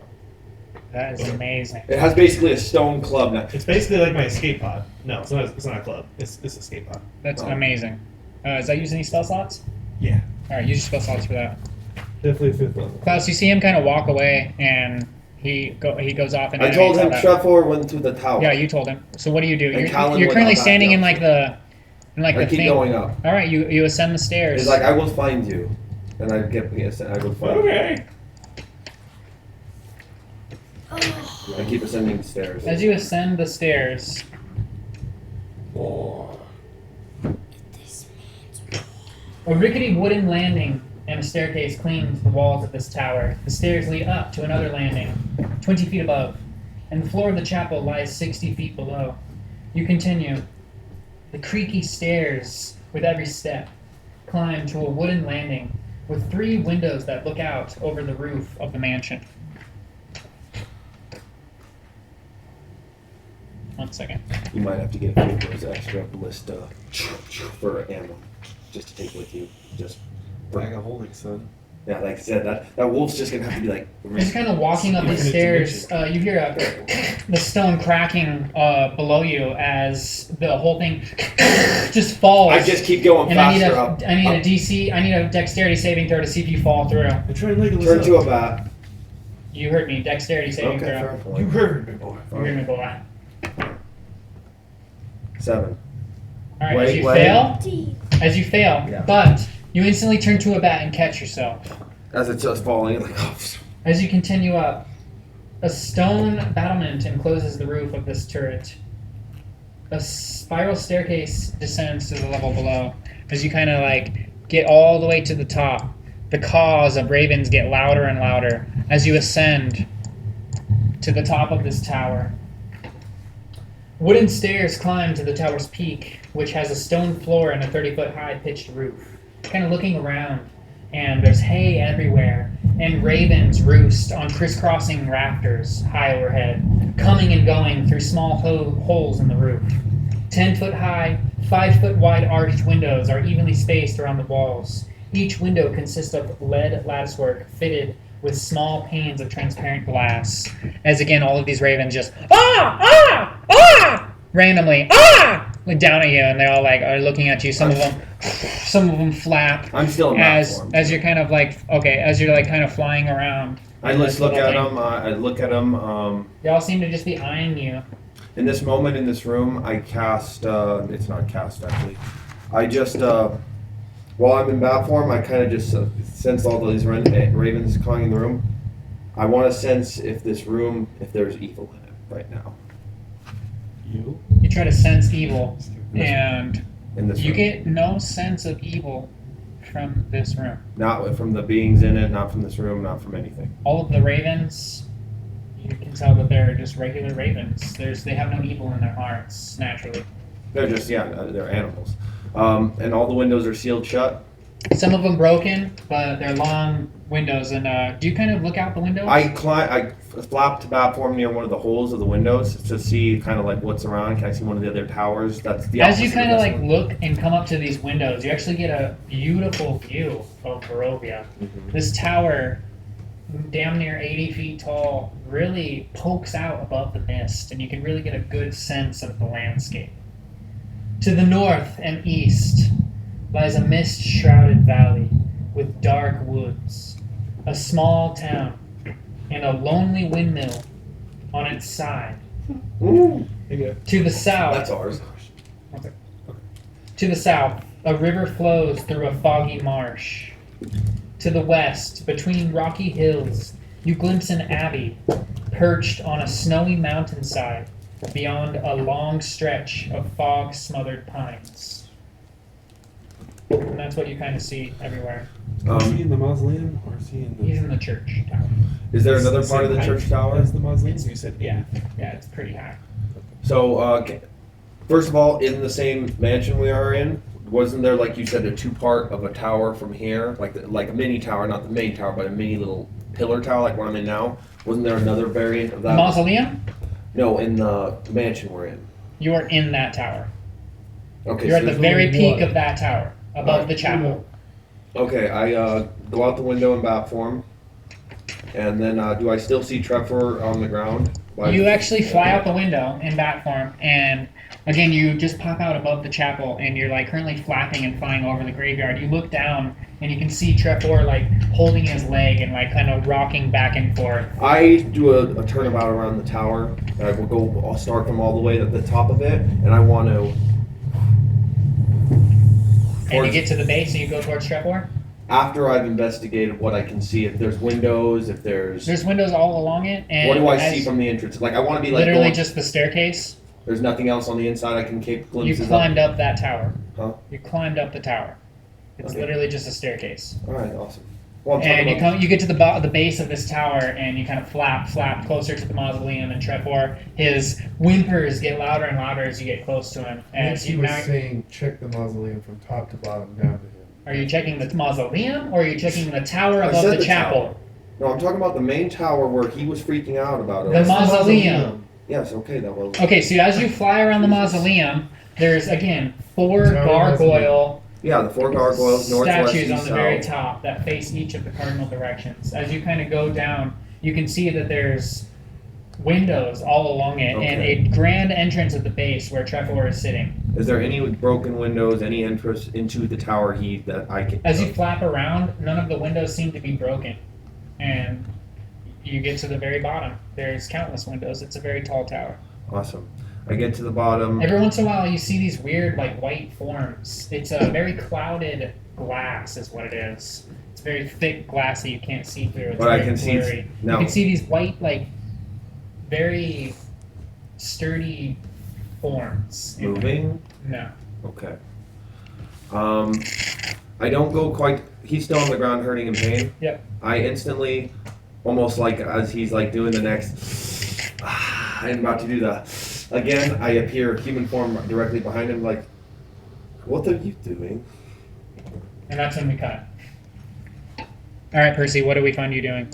That is amazing. It has basically a stone club now. It's basically like my escape pod. No, it's not. It's not a club. It's escape pod. That's amazing. Is that using any spell slots? Yeah, Alright, use your spell slots for that. definitely fifth level. Klaus, you see him kind of walk away, and he goes off and I told him animates all that. Trefor went to the tower. Yeah, you told him. So what do? And You're Callan went currently up back standing in down. like the I the keep thing. going up. All right, you ascend the stairs. It's like I will find you, and I get yes, I will find Okay. you. I keep ascending the stairs. As you ascend the stairs, a rickety wooden landing and a staircase cling to the walls of this tower. The stairs lead up to another landing, 20 feet above, and the floor of the chapel lies 60 feet below. You continue. The creaky stairs, with every step, climb to a wooden landing with 3 windows that look out over the roof of the mansion. 1 second. You might have to get a few of those extra ballista for ammo, just to take with you. Just Bag of holding, son. yeah, like I said, that wolf's just gonna have to be like. As you're kind of walking up these stairs, you hear the stone cracking below you as the whole thing just falls. I just keep going and faster. I need a dexterity saving throw to see if you fall through. I try and leg Turn to a bat. You heard me. Dexterity saving Okay, throw. fair point. You heard me, boy. You heard me, boy. 7. All right. Wait. As you fail, Yeah. but you instantly turn to a bat and catch yourself. As it's just falling, like oh. As you continue up, a stone battlement encloses the roof of this turret. A spiral staircase descends to the level below. As you kind of like get all the way to the top, the caws of ravens get louder and louder as you ascend to the top of this tower. Wooden stairs climb to the tower's peak, which has a stone floor and a 30-foot high pitched roof. Kind of looking around, and there's hay everywhere, and ravens roost on crisscrossing rafters high overhead, coming and going through small holes in the roof. 10-foot high, 5-foot wide arched windows are evenly spaced around the walls. Each window consists of lead latticework fitted with small panes of transparent glass. As again, all of these ravens just randomly look down at you, and they all like are looking at you. Some of them flap. I'm still in as you're kind of like as you're like kind of flying around. I just look at them. I look at them. They all seem to just be eyeing you. In this moment in this room, I cast. It's not cast actually. I just. While I'm in bat form, I kind of just sense all these ravens calling in the room. I want to sense if there's evil in it right now. You try to sense evil, and In this you room. get no sense of evil from this room. Not from the beings in it, not from this room, not from anything. All of the ravens, you can tell that they're just regular ravens. They have no evil in their hearts, naturally. They're just, they're animals. And all the windows are sealed shut. Some of them broken, but they're long windows. And do you kind of look out the windows? I flap to bat form near one of the holes of the windows to see kind of like what's around. Can I see one of the other towers? That's the As you opposite kind of this like one. look and come up to these windows, you actually get a beautiful view of Barovia. Mhm. This tower, damn near 80 feet tall, really pokes out above the mist, and you can really get a good sense of the landscape. To the north and east lies a mist-shrouded valley with dark woods, a small town, and a lonely windmill on its side. Ooh, To the south, that's ours. To the south, a river flows through a foggy marsh. To the west, between rocky hills, you glimpse an abbey perched on a snowy mountainside beyond a long stretch of fog-smothered pines. And that's what you kind of see everywhere. Is he in the mausoleum or is he in the? He's in the church tower. Is there another part of the church tower? As the mausoleum? You said Yeah, it's pretty high. So, first of all, in the same mansion we are in, wasn't there, like you said, a two-part of a tower from here, like a mini tower, not the main tower, but a mini little pillar tower, like what I'm in now? Wasn't there another variant of that? Mausoleum? No, in the mansion we're in. You are in that tower. Okay, You're so at the there's very only peak one. of that tower, above the chapel. Okay, I go out the window in bat form, and then do I still see Trevor on the ground? You actually fly out the window in bat form, and again, you just pop out above the chapel, and you're like currently flapping and flying over the graveyard. You look down, and you can see Trevor like holding his leg and like kind of rocking back and forth. I do a turnabout around the tower, and I will I'll start from all the way to the top of it, and I want to. And you get to the base, and you go towards Trevor. After I've investigated what I can see, if there's windows, if there's windows all along it, and what do I see from the entrance? Like I want to be like literally going, just the staircase. There's nothing else on the inside I can keep You glimpses climbed up that tower. Huh? You climbed up the tower. It's Okay. literally just a staircase. All right, awesome. Well, I'm talking And about you get to the base of this tower, and you kind of flap closer to the mausoleum. And Trevor, his whimpers get louder and louder as you get close to him. As He you was now, saying, check the mausoleum from top to bottom down to him. are you checking the mausoleum, or are you checking the tower I above said the chapel? tower. No, I'm talking about the main tower where he was freaking out about it. The mausoleum. Yes, okay, that was. Okay, so as you fly around the mausoleum, there's again 4 Tower gargoyle Yeah, the 4 gargoyles, northwest, statues east, on the very south. top that face each of the cardinal directions. As you kind of go down, you can see that there's windows all along it, and Okay. a grand entrance at the base where Trevor is sitting. Is there any broken windows, any entrance into the tower that I can? As you flap around, none of the windows seem to be broken, and you get to the very bottom. There's countless windows. It's a very tall tower. Awesome. I get to the bottom. Every once in a while, you see these weird, like, white forms. It's a very clouded glass, is what it is. It's very thick glass that you can't see through. It's But I very can see- blurry. no. You can see these white, like, very sturdy forms. in there. Moving. No. Okay. I don't go quite. He's still on the ground, hurting in pain. Yep. I instantly, almost like as he's like doing the next. I'm about to do the. Again, I appear human form directly behind him, like, what are you doing? And that's when we cut. All right, Percy, what do we find you doing?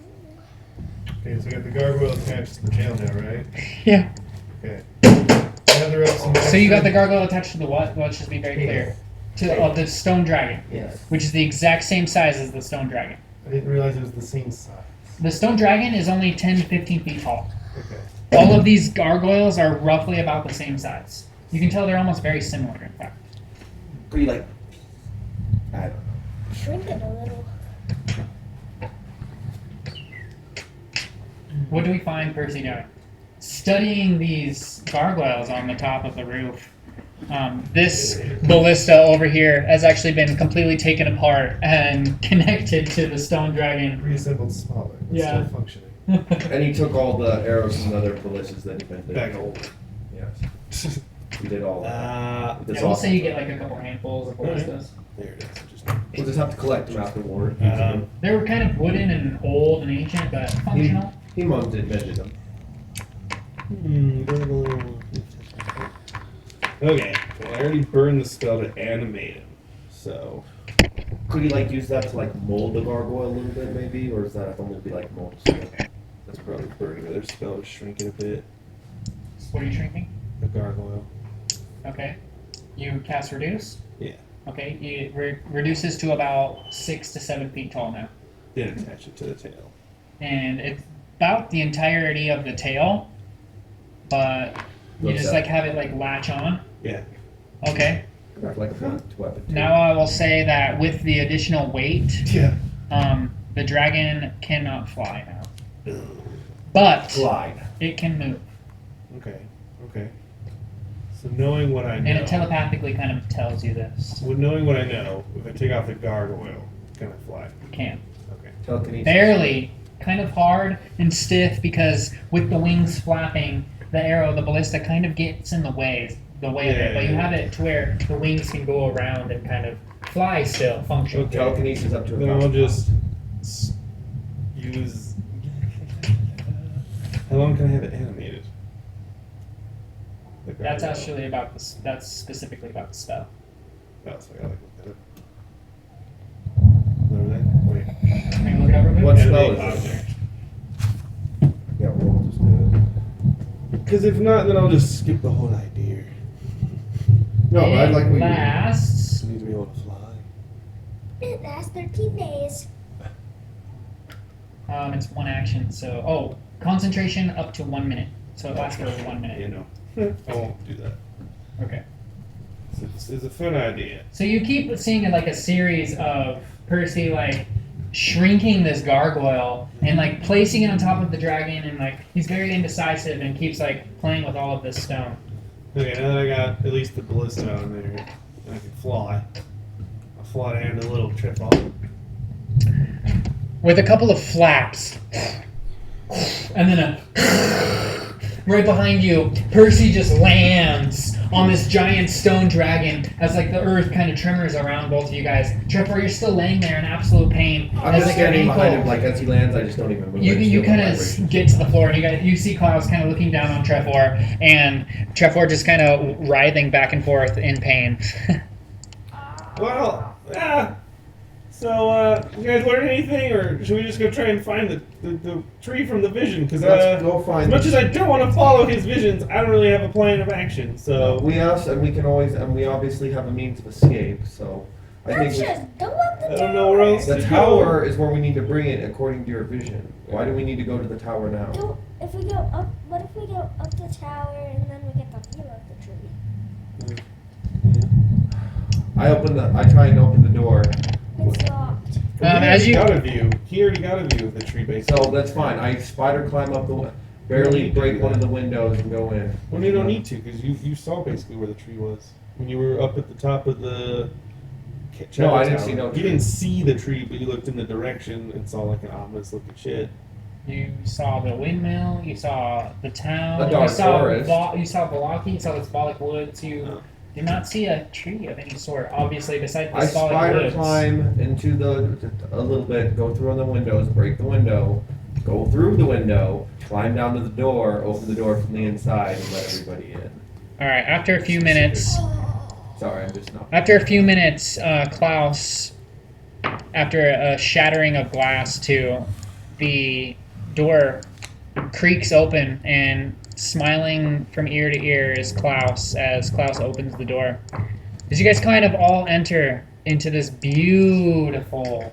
Okay, so we got the gargoyle attached to the tail now, right? Yeah. Okay. Gather up some So you got the gargoyle attached to the what? Let's just be very clear. To the stone dragon, Yes. which is the exact same size as the stone dragon. I didn't realize it was the same size. The stone dragon is only 10 to 15 feet tall. Okay. All of these gargoyles are roughly about the same size. You can tell they're almost very similar, in fact. Pretty like. I don't know. Shrink it a little. What do we find Percy doing? Studying these gargoyles on the top of the roof. This ballista over here has actually been completely taken apart and connected to the stone dragon. Reassembled smaller, but Yeah. still functioning. And he took all the arrows from the other ballistas that he been Back doing. old. Yes. He did all that. Ah, That's Yeah, we'll awesome. say you get like a couple handfuls of ballistas. there it is. Just, We'll just have to collect them afterward. They were kind of wooden and old and ancient, but functional. He invented them. Okay, well, I already burned the spell to animate him, so Could he like use that to like mold the gargoyle a little bit maybe, or is that only be like mold? that's probably burn another spell to shrink it a bit. What are you shrinking? A gargoyle. Okay. You cast reduce? Yeah. Okay, it reduces to about 6 to 7 feet tall now. Then attach it to the tail. And it's about the entirety of the tail, but you Looks just at- like have it like latch on. Yeah. Okay. Like a blunt weapon. too. Now I will say that with the additional weight, Yeah. the dragon cannot fly now, but Glide. it can move, Okay. Okay. So knowing what I know, and it telepathically kind of tells you this. with knowing what I know, if I take off the gargoyle, can I fly? It can. Okay. Telekinesis. Barely, kind of hard and stiff because with the wings flapping, the arrow, the ballista kind of gets in the way of it. But you have it to where the wings can go around and kind of fly still, function. Okay. Telekinesis up to Then about I'll just use. How long can I have it animated? The That's gargoyle. actually about the. That's specifically about the spell. Oh, so I gotta look at it. Is that everything? Wait. Can you look it up real quick? What spell Animate is it? object. Yeah, we'll just do it. Because if not, then I'll just skip the whole idea. No, but I'd It like what you lasts. I need to be able to fly. It lasts 13 days. It's one action. So concentration up to 1 minute. So it lasts for 1 minute. You know, I won't do that. Okay. It's a fun idea. So you keep seeing like a series of Percy like shrinking this gargoyle and like placing it on top of the dragon, and like he's very indecisive and keeps like playing with all of this stone. Okay, now that I got at least the ballista on there, and I can fly, I'll fly down to a little trip off. With a couple of flaps, and then right behind you, Percy just lands on this giant stone dragon as like the earth kind of tremors around both of you guys. Trevor, you're still laying there in absolute pain. I'm As, just like, your standing behind ankle- him, like as he lands, I just don't even move. You kind of get to the floor, and you see Klaus kind of looking down on Trevor, and Trevor just kind of writhing back and forth in pain. Well, yeah. So, you guys learn anything, or should we just go try and find the tree from the vision? Because Let's go find. as much as I don't want to follow his visions, I don't really have a plan of action. So We asked, and we can always, and we obviously have a means of escape. So I Let's think just go up the I don't know where else the to tower is where we need to bring it according to your vision. Why do we need to go to the tower now? go. If we go up, what if we go up the tower and then we get the view of the tree? I try and open the door. It's locked. As you got a view. He already got a view of the tree base. So that's fine. I spider climb up barely break one of the windows and go in. Well, you don't need to, because you saw basically where the tree was when you were up at the top of the. No, I didn't tower. see no You tree. didn't see the tree, but you looked in the direction and saw like an ominous looking shit. You saw the windmill. You saw the town. A dark you saw forest. You saw Valaki. You saw the Spalik Woods. You Oh. did not see a tree of any sort. Obviously, besides the I Spalik spider Woods. climb into a little bit, go through on the windows, break the window, go through the window, climb down to the door, open the door from the inside, and let everybody in. All right. After a few minutes. Sorry, I'm just not. After a few minutes, Klaus, after a shattering of glass too, the door creaks open, and smiling from ear to ear is Klaus as Klaus opens the door. As you guys kind of all enter into this beautiful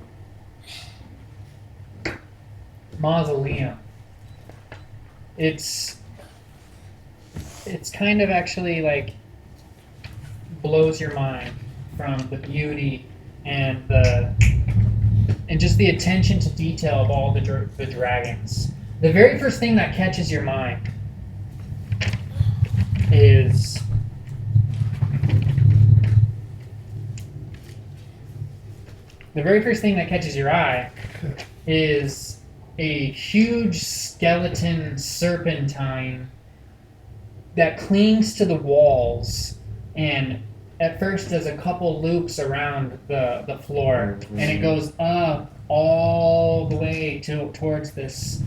mausoleum. It's kind of actually like blows your mind from the beauty and just the attention to detail of all the dragons. The very first thing that catches your mind is your eye is a huge skeleton serpentine that clings to the walls and at first does a couple loops around the floor, and it goes up all the way towards this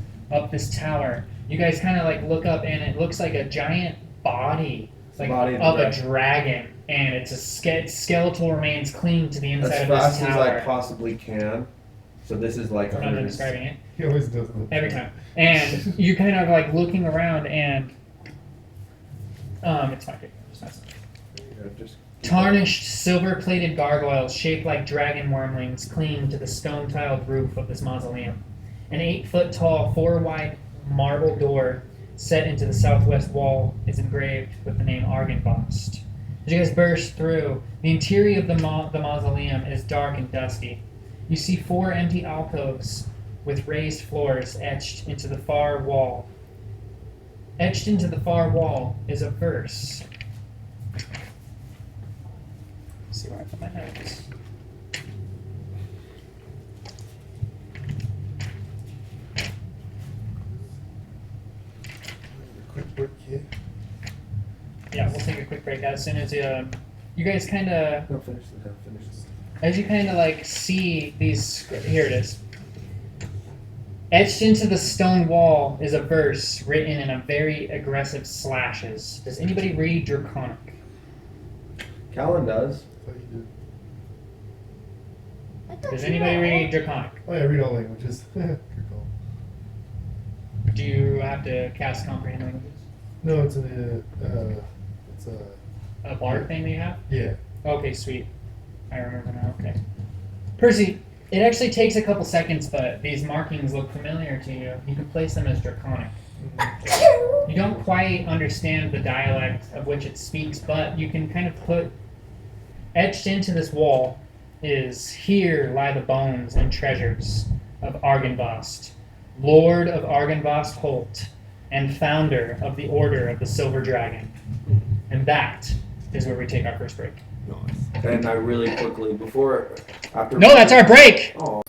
tower. You guys kind of like look up, and it looks like a giant body, like of a dragon, and it's a skeletal remains clinging to the inside As of this fast as tower. I possibly can. So this is like I'm not done describing it. He always does that. Every time. And you kind of like looking around, and it's fine. just Tarnished, silver-plated gargoyles shaped like dragon wormlings cling to the stone-tiled roof of this mausoleum. An 8-foot-tall, 4-wide marble door set into the southwest wall is engraved with the name Argynvostholt. As you guys burst through, the interior of the mausoleum is dark and dusty. You see 4 empty alcoves with raised floors etched into the far wall. Etched into the far wall is a verse. Let's see where I put my notes. Quick break here. Yeah, we'll take a quick break as soon as you guys kind of, No, finish this. as you kind of like see these. Here it is. Etched into the stone wall is a verse written in a very aggressive slashes. Does anybody read Draconic? Callan does. I thought you did. I thought Does you anybody were- read Draconic? Oh yeah, read all languages. Good call. Do you have to cast comprehend languages? No, it's a A bard thing that you have? yeah. Okay, sweet. I remember now. Okay. Percy, it actually takes a couple seconds, but these markings look familiar to you. You can place them as Draconic. You don't quite understand the dialect of which it speaks, but you can kind of put etched into this wall is here lie the bones and treasures of Argynvostholt, Lord of Argynvostholt, and founder of the Order of the Silver Dragon. And that is where we take our first break. And I really quickly, after. No, that's our break! Oh.